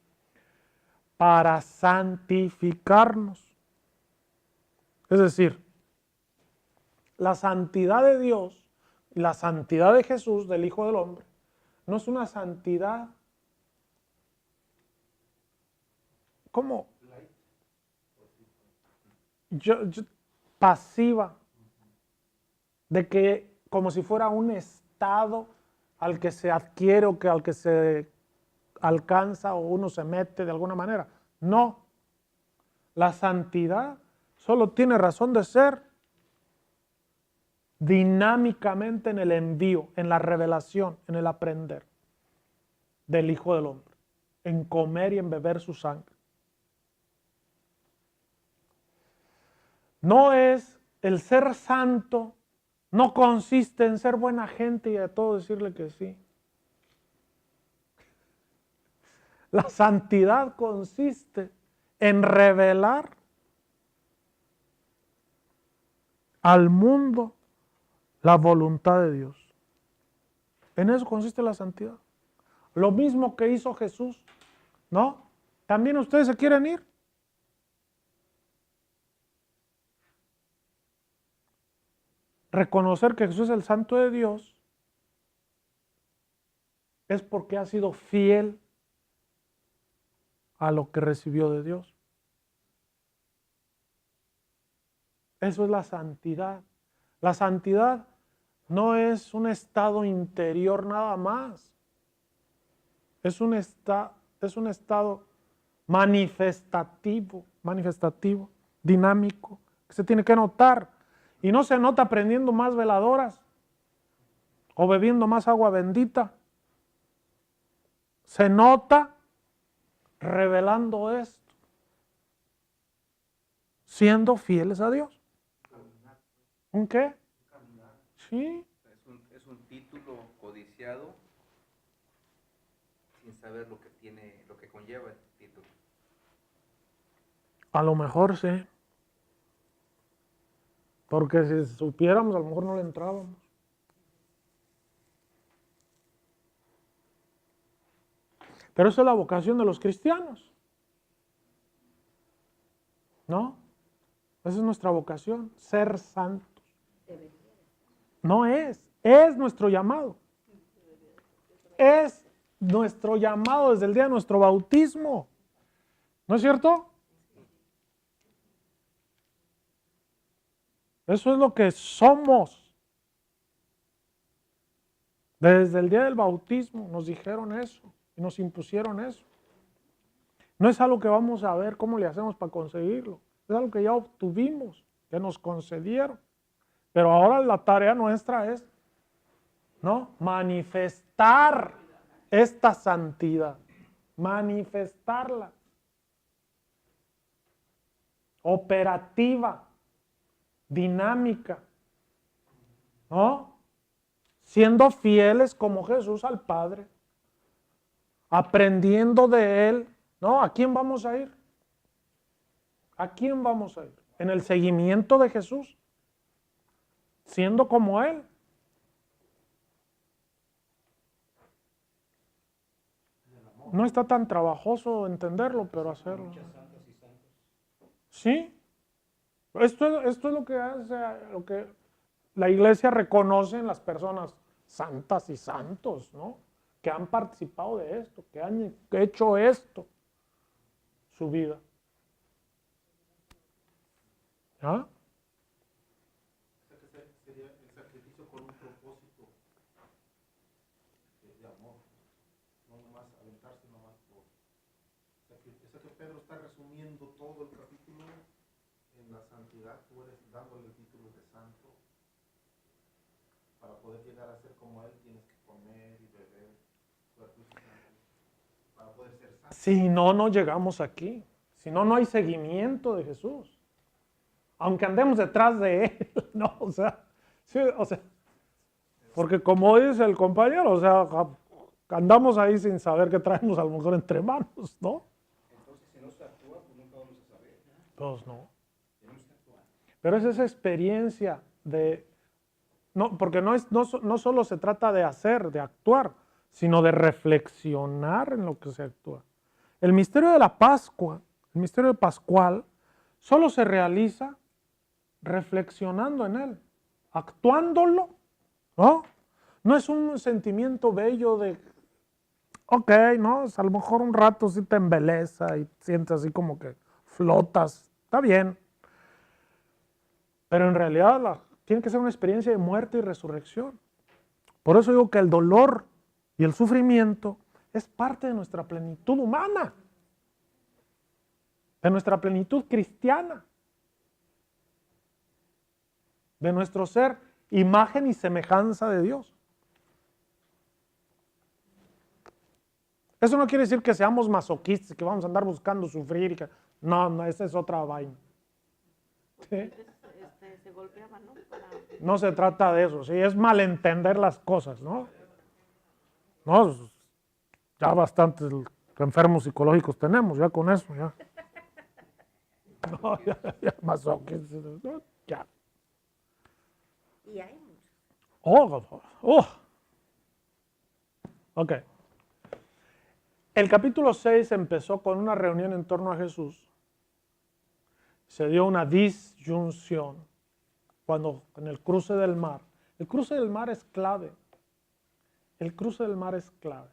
Para santificarnos. Es decir, la santidad de Dios y la santidad de Jesús, del Hijo del Hombre, no es una santidad como pasiva, de que como si fuera un estado al que se adquiere o que al que se alcanza o uno se mete de alguna manera. No, la santidad solo tiene razón de ser dinámicamente en el envío, en la revelación, en el aprender del Hijo del Hombre, en comer y en beber su sangre. No es el ser santo, no consiste en ser buena gente y a todo decirle que sí. La santidad consiste en revelar al mundo la voluntad de Dios. En eso consiste la santidad. Lo mismo que hizo Jesús, ¿no? ¿También ustedes se quieren ir? Reconocer que Jesús es el Santo de Dios es porque ha sido fiel a lo que recibió de Dios. Eso es la santidad. La santidad no es un estado interior nada más. Es un estado manifestativo, dinámico, que se tiene que notar. Y no se nota prendiendo más veladoras o bebiendo más agua bendita. Se nota revelando esto, siendo fieles a Dios. ¿Un qué? Sí. Es un título codiciado sin saber lo que conlleva el título. A lo mejor sí. Porque si supiéramos, a lo mejor no le entrábamos. Pero esa es la vocación de los cristianos, ¿no? Esa es nuestra vocación, ser santos. No es nuestro llamado. Es nuestro llamado desde el día de nuestro bautismo. ¿No es cierto? Eso es lo que somos. Desde el día del bautismo nos dijeron eso y nos impusieron eso. No es algo que vamos a ver cómo le hacemos para conseguirlo. Es algo que ya obtuvimos, que nos concedieron. Pero ahora la tarea nuestra es, ¿no?, manifestar esta santidad. Manifestarla. Operativa. Dinámica, ¿no? Siendo fieles como Jesús al Padre, aprendiendo de Él, ¿no? ¿A quién vamos a ir? ¿A quién vamos a ir? En el seguimiento de Jesús, siendo como Él. No está tan trabajoso entenderlo, pero hacerlo. ¿Sí? Esto es lo que hace, lo que la iglesia reconoce en las personas santas y santos, ¿no? Que han participado de esto, que han hecho esto, su vida. ¿Ah? Sería el sacrificio con un propósito de amor, no nomás aventarse nomás por. Eso que Pedro está resumiendo todo el capítulo. En la santidad, tú eres dándole el título de santo. Para poder llegar a ser como Él, tienes que comer y beber cuerpo y sangre. Para poder ser santo. Si no, no llegamos aquí. Si no, no hay seguimiento de Jesús. Aunque andemos detrás de Él, ¿no? O sea, sí, porque como dice el compañero, o sea, andamos ahí sin saber qué traemos a lo mejor entre manos, ¿no? Entonces, si no se actúa, pues nunca vamos a saber. Pues no. Tenemos que actuar. Pero es esa experiencia de, no, porque no solo se trata de hacer, de actuar, sino de reflexionar en lo que se actúa. El misterio de la Pascua, el misterio pascual, solo se realiza reflexionando en él, actuándolo, ¿no? No es un sentimiento bello de, ok, ¿no? A lo mejor un rato sí te embeleza y sientes así como que flotas, está bien. Pero en realidad tiene que ser una experiencia de muerte y resurrección. Por eso digo que el dolor y el sufrimiento es parte de nuestra plenitud humana, de nuestra plenitud cristiana, de nuestro ser imagen y semejanza de Dios. Eso no quiere decir que seamos masoquistas, que vamos a andar buscando sufrir. Y que, no, esa es otra vaina. ¿Sí? Se golpeaban, ¿no? No se trata de eso, sí, es malentender las cosas, ¿no? No, ya bastantes enfermos psicológicos tenemos, ya con eso, ya. No, ya masoquistas, no, ya. Y hay muchos. Oh. Ok. El capítulo 6 empezó con una reunión en torno a Jesús. Se dio una disyunción cuando en el cruce del mar. El cruce del mar es clave. El cruce del mar es clave.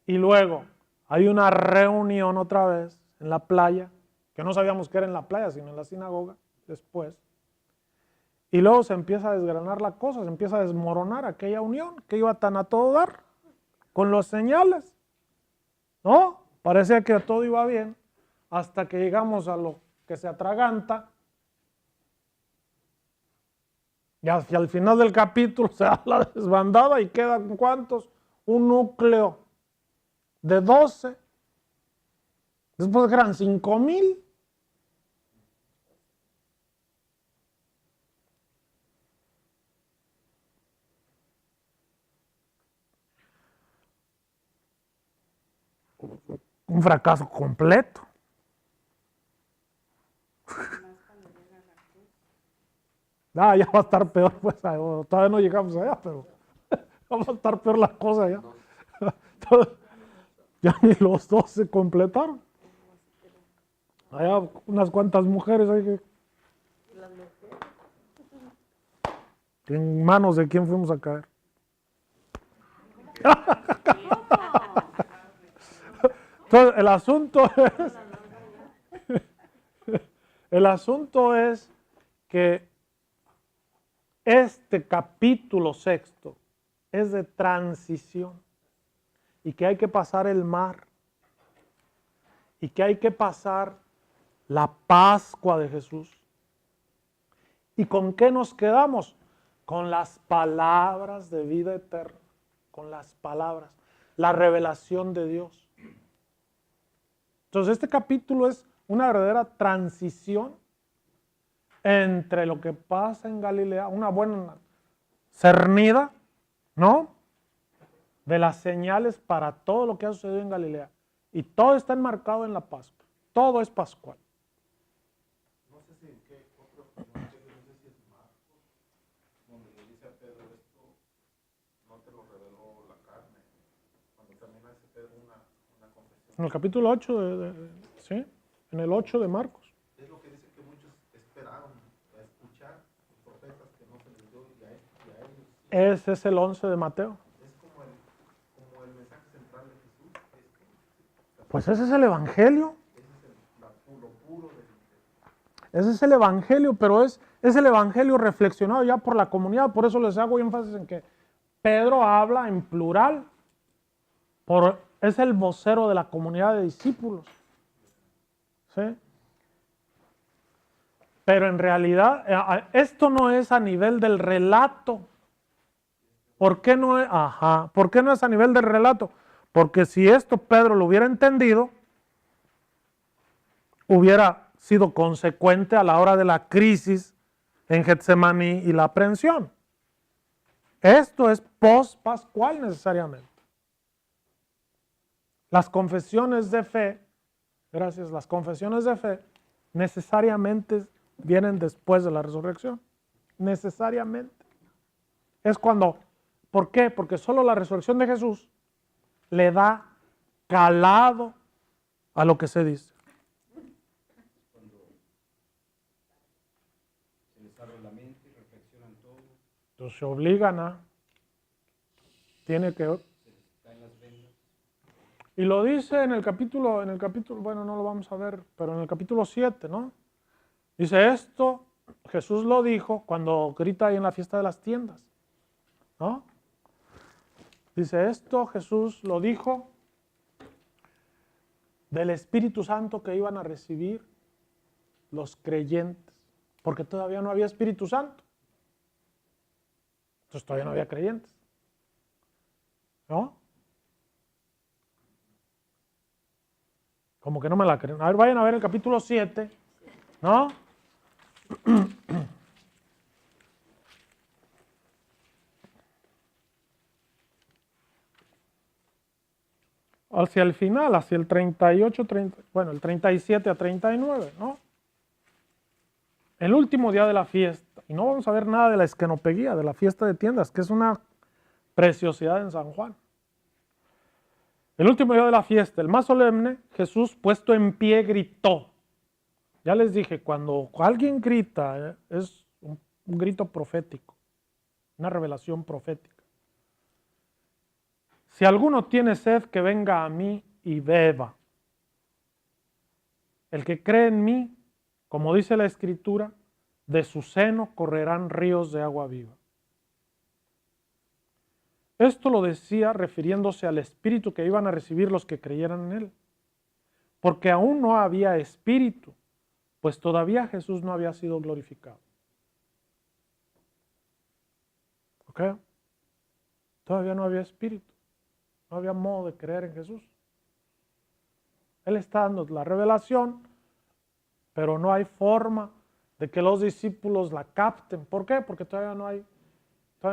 Y luego hay una reunión otra vez en la playa, que no sabíamos que era en la playa, sino en la sinagoga, después. Y luego se empieza a desgranar la cosa, se empieza a desmoronar aquella unión que iba tan a todo dar, con los señales. ¿No? Parecía que todo iba bien, hasta que llegamos a lo que se atraganta. Y hacia el final del capítulo se da la desbandada y quedan ¿cuántos? Un núcleo de 12. Después eran 5,000. Un fracaso completo. Ah, ya va a estar peor, pues, todavía no llegamos allá, pero va a estar peor la cosa ya. Ya ni los 2 se completaron. Allá unas cuantas mujeres hay que... ¿En manos de quién fuimos a caer? Entonces, el asunto es que este capítulo 6 es de transición y que hay que pasar el mar y que hay que pasar la Pascua de Jesús. ¿Y con qué nos quedamos? Con las palabras de vida eterna, con las palabras, la revelación de Dios. Entonces este capítulo es una verdadera transición entre lo que pasa en Galilea, una buena cernida, ¿no? De las señales para todo lo que ha sucedido en Galilea. Y todo está enmarcado en la Pascua. Todo es pascual. No sé si en qué otro evangelio, no sé si es Marcos, donde le dice a Pedro esto, no te lo reveló la carne. Cuando también hace Pedro una confesión. En el capítulo 8, ¿sí? En el 8 de Marcos. Es lo que dice que muchos esperaron a escuchar los profetas que no se les dio y a ellos. Ese es el 11 de Mateo. Es como el mensaje central de Jesús. Pues ese es el Evangelio. Ese es lo puro Ese es el Evangelio, pero es el Evangelio reflexionado ya por la comunidad. Por eso les hago énfasis en que Pedro habla en plural. Es el vocero de la comunidad de discípulos. ¿Sí? Pero en realidad, esto no es a nivel del relato. ¿Por qué no es? ¿Por qué no es a nivel del relato? Porque si esto Pedro lo hubiera entendido, hubiera sido consecuente a la hora de la crisis en Getsemaní y la aprehensión. Esto es post-pascual necesariamente. Las confesiones de fe, las confesiones de fe necesariamente vienen después de la resurrección. Necesariamente. Es cuando, ¿por qué? Porque solo la resurrección de Jesús le da calado a lo que se dice. Cuando se les abre la mente y reflexionan todo, Entonces se obligan a, tiene que... se les caen las vendas. Y lo dice en el capítulo, bueno, no lo vamos a ver, pero en el capítulo 7, ¿no? Dice esto, Jesús lo dijo cuando grita ahí en la fiesta de las tiendas, ¿no? Dice esto, Jesús lo dijo del Espíritu Santo que iban a recibir los creyentes, porque todavía no había Espíritu Santo. Entonces todavía no había creyentes, ¿no? Como que no me la creen. A ver, vayan a ver el capítulo 7, ¿no? Hacia el final, hacia el 38, el 37 a 39, ¿no? El último día de la fiesta. Y no vamos a ver nada de la esquenopeguía, de la fiesta de tiendas, que es una preciosidad en San Juan. El último día de la fiesta, el más solemne, Jesús, puesto en pie, gritó. Ya les dije, cuando alguien grita, es un grito profético, una revelación profética. Si alguno tiene sed, que venga a mí y beba. El que cree en mí, como dice la Escritura, de su seno correrán ríos de agua viva. Esto lo decía refiriéndose al Espíritu que iban a recibir los que creyeran en Él. Porque aún no había Espíritu, pues todavía Jesús no había sido glorificado. ¿Ok? Todavía no había Espíritu. No había modo de creer en Jesús. Él está dando la revelación, pero no hay forma de que los discípulos la capten. ¿Por qué? Porque todavía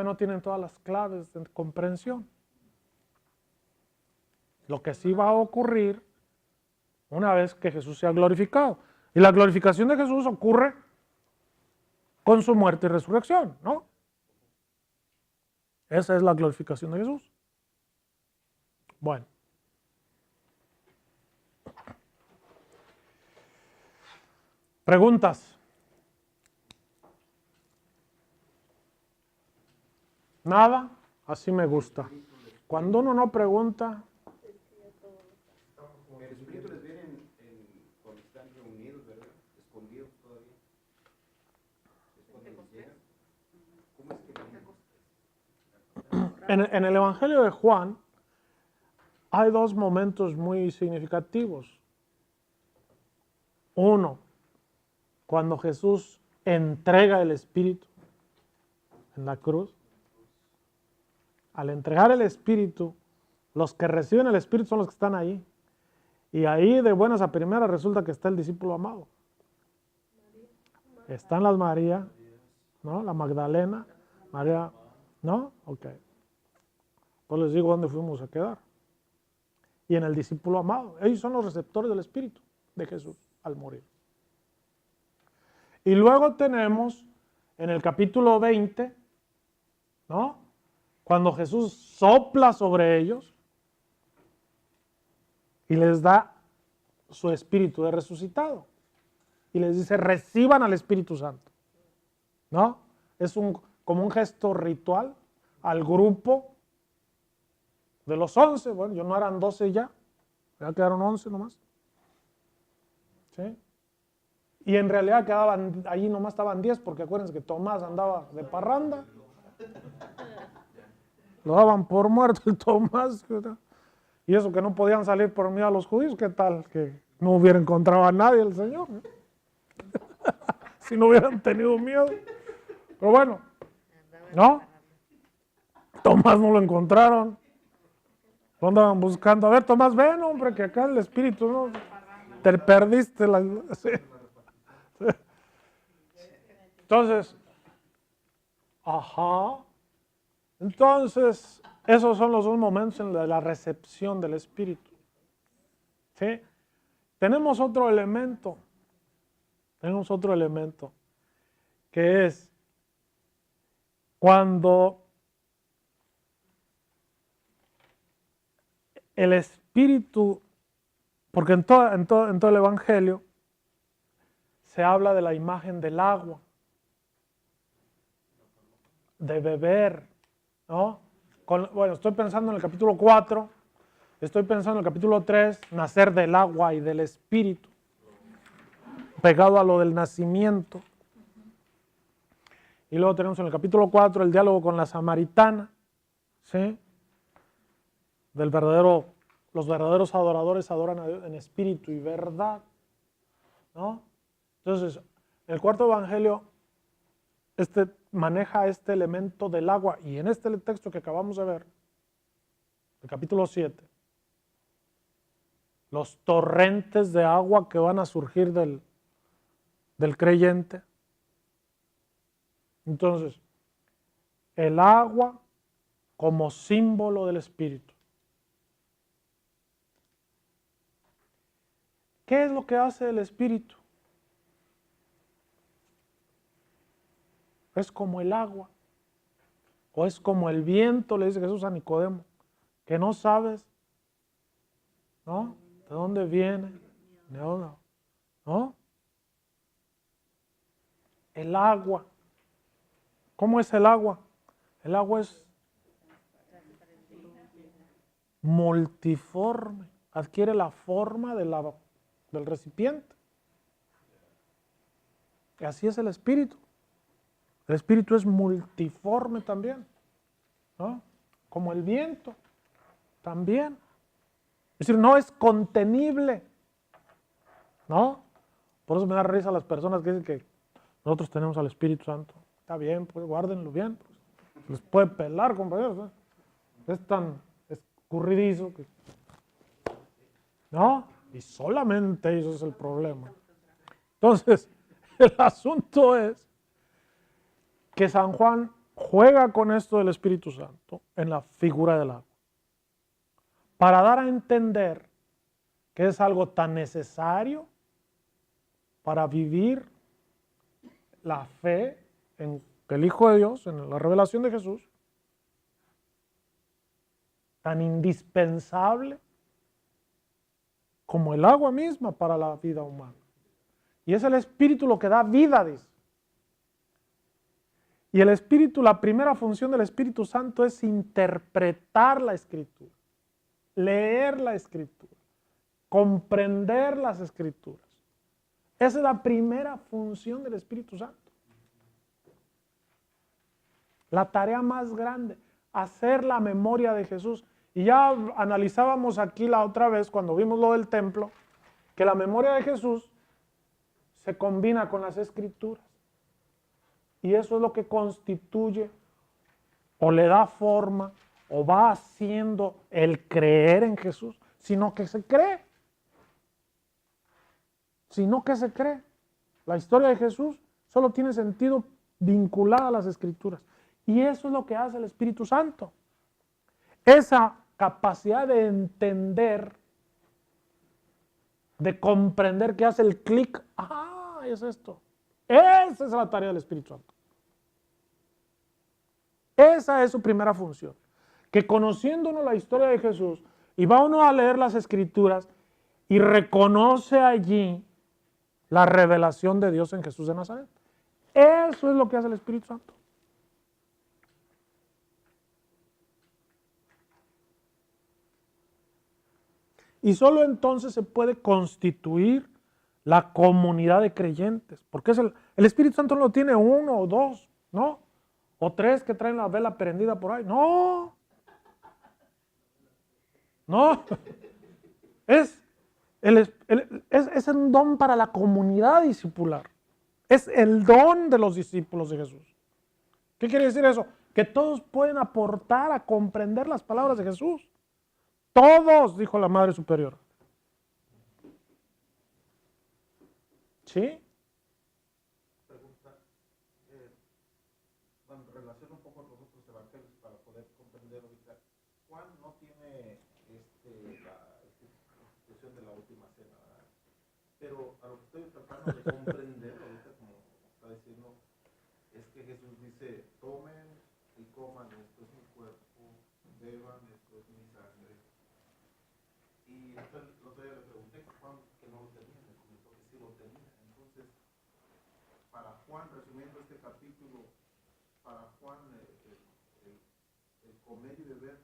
no tienen todas las claves de comprensión. Lo que sí va a ocurrir una vez que Jesús sea glorificado. Y la glorificación de Jesús ocurre con su muerte y resurrección, ¿no? Esa es la glorificación de Jesús. Bueno. ¿Preguntas? ¿Nada? Así me gusta. Cuando uno no pregunta... El Espíritu les viene cuando están reunidos, ¿verdad? Escondidos todavía. Es cuando les llega. ¿Cómo es que viene? En el Evangelio de Juan hay dos momentos muy significativos. Uno, cuando Jesús entrega el Espíritu en la cruz. Al entregar el Espíritu, los que reciben el Espíritu son los que están ahí. Y ahí de buenas a primeras resulta que está el discípulo amado. Están las María, ¿no? La Magdalena, María, ¿no? Ok. Pues les digo dónde fuimos a quedar. Y en el discípulo amado. Ellos son los receptores del Espíritu de Jesús al morir. Y luego tenemos en el capítulo 20, ¿no? Cuando Jesús sopla sobre ellos y les da su espíritu de resucitado. Y les dice, reciban al Espíritu Santo. ¿No? Es como un gesto ritual al grupo de los 11. Bueno, no eran 12 ya quedaron 11 nomás. ¿Sí? Y en realidad quedaban, allí nomás estaban 10, porque acuérdense que Tomás andaba de parranda. Lo daban por muerto el Tomás. Y eso que no podían salir por miedo a los judíos, ¿qué tal? Que no hubiera encontrado a nadie el Señor. Si no hubieran tenido miedo. Pero bueno, ¿no? Tomás no lo encontraron. Lo andaban buscando. A ver, Tomás, ven, hombre, que acá el Espíritu, ¿no? Te perdiste la... Sí. Entonces, entonces, esos son los dos momentos en la recepción del Espíritu. ¿Sí? Tenemos otro elemento, que es cuando el Espíritu, porque en todo el Evangelio se habla de la imagen del agua, de beber, ¿no? Bueno, estoy pensando en el capítulo 4, estoy pensando en el capítulo 3, nacer del agua y del Espíritu, pegado a lo del nacimiento. Y luego tenemos en el capítulo 4 el diálogo con la samaritana, ¿sí? Los verdaderos adoradores adoran a Dios en espíritu y verdad, ¿no? Entonces, el cuarto evangelio maneja este elemento del agua, y en este texto que acabamos de ver, el capítulo 7, los torrentes de agua que van a surgir del creyente. Entonces, el agua como símbolo del Espíritu. ¿Qué es lo que hace el Espíritu? Es como el agua, ¿O es como el viento, le dice Jesús a Nicodemo, que no sabes, ¿no? ¿De dónde viene? ¿De dónde? ¿No? El agua. ¿Cómo es el agua? El agua es multiforme, adquiere la forma del recipiente. Y así es el espíritu. El espíritu es multiforme también, ¿no? Como el viento, también. Es decir, no es contenible, ¿no? Por eso me da risa a las personas que dicen que nosotros tenemos al Espíritu Santo. Está bien, pues guárdenlo bien. Pues. Les puede pelar, compañeros, ¿no? Es tan escurridizo que... ¿No? Y solamente eso es el problema. Entonces, el asunto es que San Juan juega con esto del Espíritu Santo en la figura del agua, para dar a entender que es algo tan necesario para vivir la fe en el Hijo de Dios, en la revelación de Jesús, tan indispensable como el agua misma para la vida humana. Y es el Espíritu lo que da vida, dice. Y el Espíritu, la primera función del Espíritu Santo es interpretar la Escritura, leer la Escritura, comprender las Escrituras. Esa es la primera función del Espíritu Santo. La tarea más grande, hacer la memoria de Jesús. Y ya analizábamos aquí la otra vez, cuando vimos lo del templo, que la memoria de Jesús se combina con las Escrituras. Y eso es lo que constituye, o le da forma, o va haciendo el creer en Jesús, sino que se cree. Sino que se cree. La historia de Jesús solo tiene sentido vinculada a las Escrituras. Y eso es lo que hace el Espíritu Santo. Esa capacidad de entender, de comprender, que hace el clic. Ah, es esto. Esa es la tarea del Espíritu Santo. Esa es su primera función. Que conociendo uno la historia de Jesús, y va uno a leer las Escrituras, y reconoce allí la revelación de Dios en Jesús de Nazaret. Eso es lo que hace el Espíritu Santo. Y solo entonces se puede constituir la comunidad de creyentes. Porque es el Espíritu Santo no lo tiene uno o dos, ¿no? O tres que traen la vela prendida por ahí. No. No. Es un don para la comunidad discipular. Es el don de los discípulos de Jesús. ¿Qué quiere decir eso? Que todos pueden aportar a comprender las palabras de Jesús. Todos, dijo la Madre Superior. ¿Sí? Pregunta, bueno, relaciona un poco los otros evangelios para poder comprender ahorita. Juan no tiene la institución de la última cena, ¿verdad? Pero a lo que estoy tratando de comprender ahorita, como está diciendo, es que Jesús dice, tomen y coman, esto es mi cuerpo, beban, esto es mi sangre. Y el otro día le pregunté a Juan que no lo tenía, me comentó que sí lo tenía. Entonces, para Juan, resumiendo este capítulo, para Juan el comer y beber,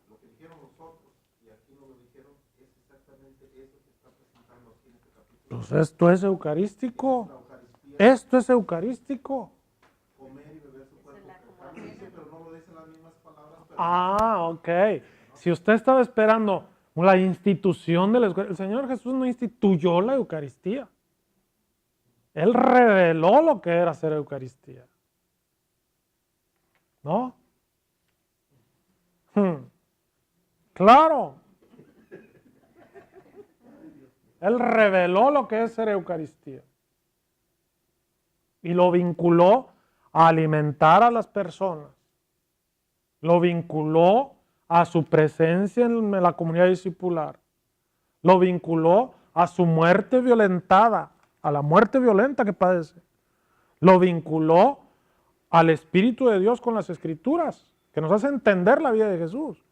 lo que dijeron los otros, y aquí no lo dijeron, es exactamente eso que está presentando aquí en este capítulo. Pues esto es eucarístico. Esto es eucarístico. Comer y beber su cuerpo, pero no lo dicen las mismas palabras. Pero Ah, ok. Si usted estaba esperando la institución de la Eucaristía, el Señor Jesús no instituyó la Eucaristía. Él reveló lo que era hacer Eucaristía. ¿No? Claro. Él reveló lo que es ser Eucaristía. Y lo vinculó a alimentar a las personas. Lo vinculó a su presencia en la comunidad discipular. Lo vinculó a su muerte violentada, a la muerte violenta que padece. Lo vinculó al Espíritu de Dios con las Escrituras, que nos hace entender la vida de Jesús.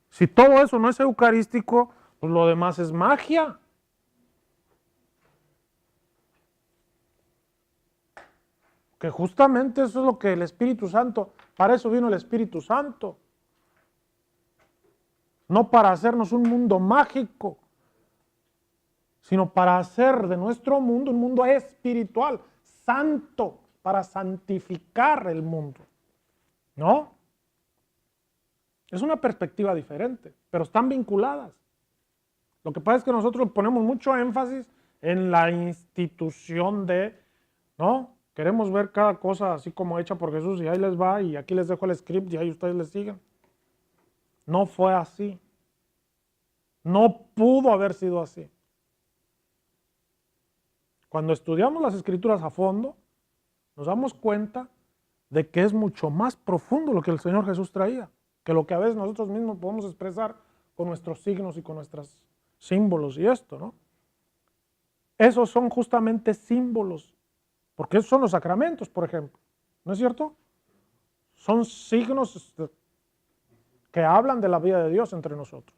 Si todo eso no es eucarístico, pues lo demás es magia. Que justamente eso es lo que el Espíritu Santo, para eso vino el Espíritu Santo. No para hacernos un mundo mágico, sino para hacer de nuestro mundo un mundo espiritual, santo, para santificar el mundo. ¿No? Es una perspectiva diferente, pero están vinculadas. Lo que pasa es que nosotros ponemos mucho énfasis en la institución de, ¿no? Queremos ver cada cosa así como hecha por Jesús y ahí les va y aquí les dejo el script y ahí ustedes les siguen. No fue así. No pudo haber sido así. Cuando estudiamos las Escrituras a fondo, nos damos cuenta de que es mucho más profundo lo que el Señor Jesús traía, que lo que a veces nosotros mismos podemos expresar con nuestros signos y con nuestros símbolos y esto, ¿no? Esos son justamente símbolos, porque esos son los sacramentos, por ejemplo, ¿no es cierto? Son signos que hablan de la vida de Dios entre nosotros.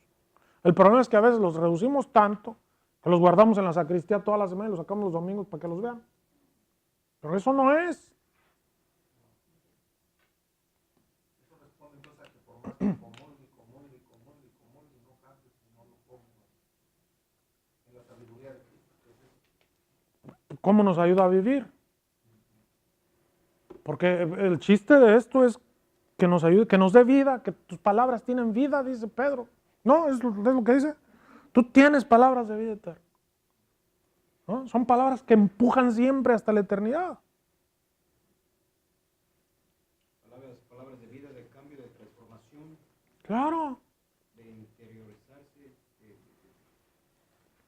El problema es que a veces los reducimos tanto que los guardamos en la sacristía toda la semana y los sacamos los domingos para que los vean. Pero eso no es. Eso responde entonces a que por más que comulgue, no cantes y no lo pongas en la sabiduría de Cristo. ¿Cómo nos ayuda a vivir? Porque el chiste de esto es que nos ayude, que nos dé vida, que tus palabras tienen vida, dice Pedro. No, es lo que dice. Tú tienes palabras de vida eterna, ¿no? Son palabras que empujan siempre hasta la eternidad. Palabras de vida, de cambio, de transformación, Claro. de interiorizarse,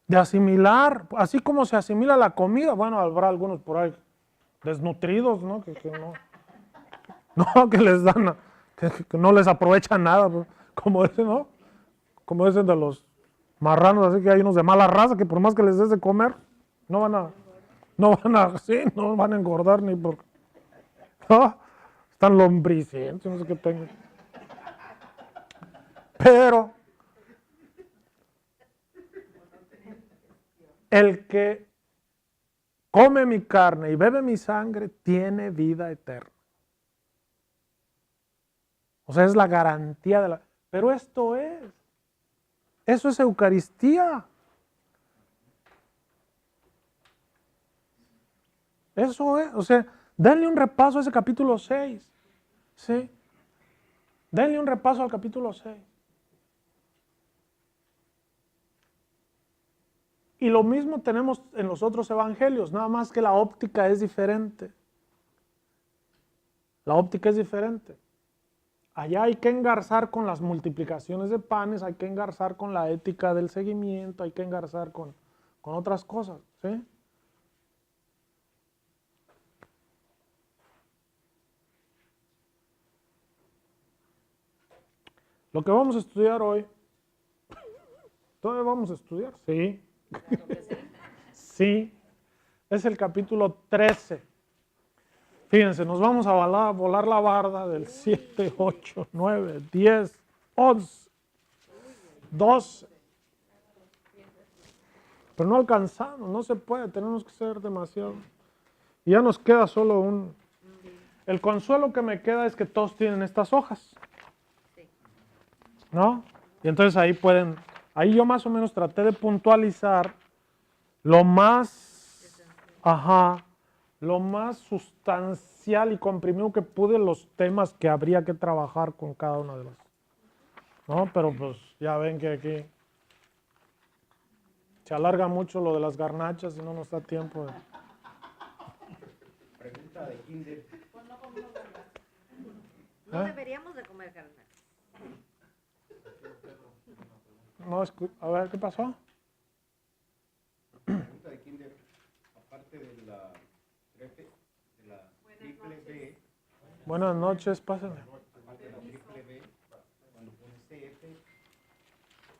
De asimilar, así como se asimila la comida. Bueno, habrá algunos por ahí desnutridos, ¿no? Que no, que les dan, que no les aprovechan nada, pues, como dicen, ¿no? Como dicen de los marranos, así que hay unos de mala raza que por más que les des de comer, no van a engordar ni por, ¿no? Están lombricientos, no sé qué tengan. Pero el que come mi carne y bebe mi sangre tiene vida eterna. O sea, es la garantía de la... Pero eso es Eucaristía. Eso es, o sea, denle un repaso a ese capítulo 6. ¿Sí? Denle un repaso al capítulo 6. Y lo mismo tenemos en los otros evangelios, nada más que la óptica es diferente. La óptica es diferente. Allá hay que engarzar con las multiplicaciones de panes, hay que engarzar con la ética del seguimiento, hay que engarzar con otras cosas, ¿sí? Lo que vamos a estudiar hoy, ¿todavía vamos a estudiar? Sí. Sí, es el capítulo 13. Fíjense, nos vamos a volar la barda del 7, 8, 9, 10, 11, 12. Pero no alcanzamos, no se puede, tenemos que ser demasiado. Y ya nos queda solo el consuelo que me queda es que todos tienen estas hojas, ¿no? Y entonces ahí yo más o menos traté de puntualizar lo más sustancial y comprimido que pude los temas que habría que trabajar con cada una de las, ¿no? Pero pues ya ven que aquí se alarga mucho lo de las garnachas y no nos da tiempo de... pregunta de kinder. No deberíamos de comer carne. No, a ver, ¿qué pasó? Pregunta de kinder. Aparte de la triple B. Buenas noches, pásenme. Aparte de la triple B, cuando pone CF,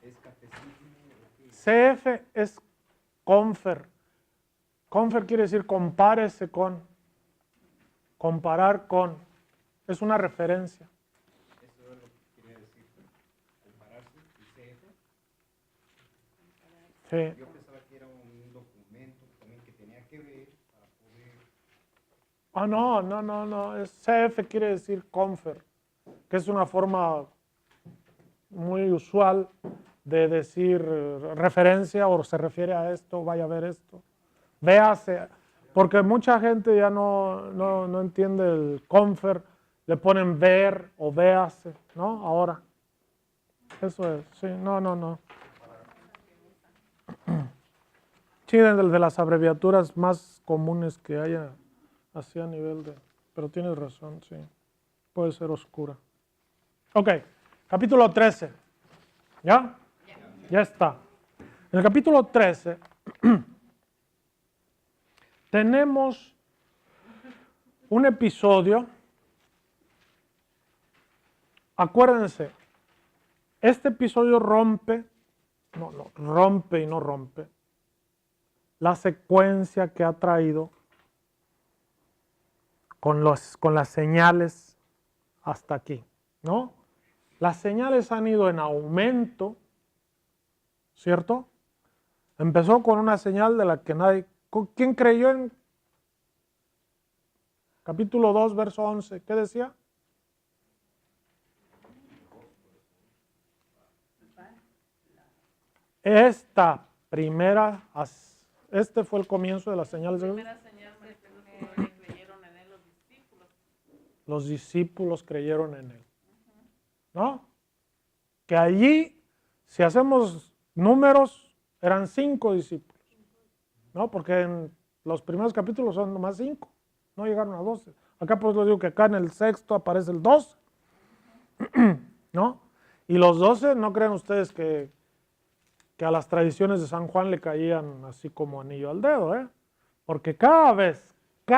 ¿es catecismo? CF es confer. Confer quiere decir compárese con. Comparar con. Es una referencia. Eso es lo que quería decir. Compararse, dice eso. Sí. Yo pensaba que era un documento también que tenía que ver para poder... Ah, no. CF quiere decir confer, que es una forma muy usual de decir referencia o se refiere a esto, vaya a ver esto. Véase, porque mucha gente ya no entiende el confer, le ponen ver o véase, ¿no? Ahora. Eso es, sí, no. Sí, de las abreviaturas más comunes que haya así a nivel de... Pero tienes razón, sí. Puede ser oscura. Ok, capítulo 13. ¿Ya? Ya está. En el capítulo 13 tenemos un episodio. Acuérdense, este episodio rompe la secuencia que ha traído con las señales hasta aquí, ¿no? Las señales han ido en aumento, ¿cierto? Empezó con una señal de la que nadie... ¿Quién creyó en capítulo 2, verso 11? ¿Qué decía? Este fue el comienzo de las señales de Dios. La primera señal que creyeron en él los discípulos. Los discípulos creyeron en él. ¿No? Que allí, si hacemos números, eran 5 discípulos. ¿No? Porque en los primeros capítulos son nomás 5. No llegaron a 12. Acá pues les digo que acá en el sexto aparece el 12. ¿No? Y los 12, no crean ustedes que a las tradiciones de San Juan le caían así como anillo al dedo, ¿eh? Porque cada vez que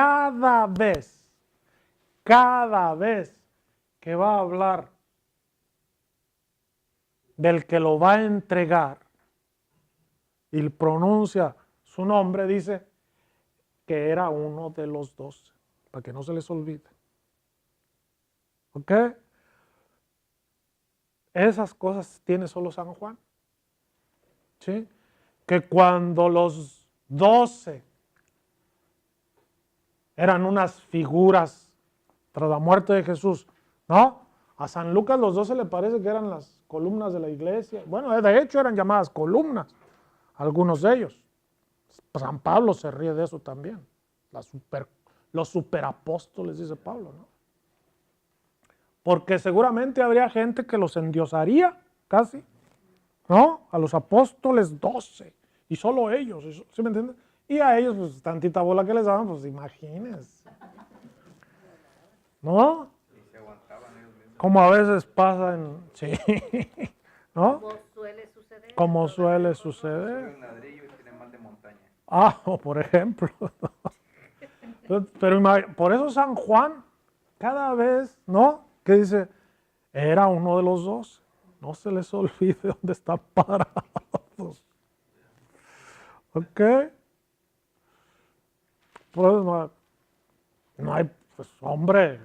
va a hablar del que lo va a entregar y pronuncia su nombre, dice que era uno de los 12, para que no se les olvide. ¿Ok? Esas cosas tiene solo San Juan. ¿Sí? Que cuando los 12 eran unas figuras tras la muerte de Jesús, ¿no? A San Lucas los 12 le parece que eran las columnas de la iglesia. Bueno, de hecho eran llamadas columnas, algunos de ellos. San Pablo se ríe de eso también. Los superapóstoles, dice Pablo, ¿no? Porque seguramente habría gente que los endiosaría, casi, ¿no? A los apóstoles 12, y solo ellos, ¿sí me entiendes? Y a ellos, pues, tantita bola que les daban, pues imagínense. ¿No? Y se aguantaban ellos mismos. Como a veces pasa sí, ¿no? Como suele suceder. Como suele Sube suceder. un ladrillo y tiene mal de montaña. Por ejemplo. Pero por eso San Juan, cada vez, ¿no? Que dice, era uno de los 12. No se les olvide dónde están parados. ¿Ok? Pues no hay, pues hombre,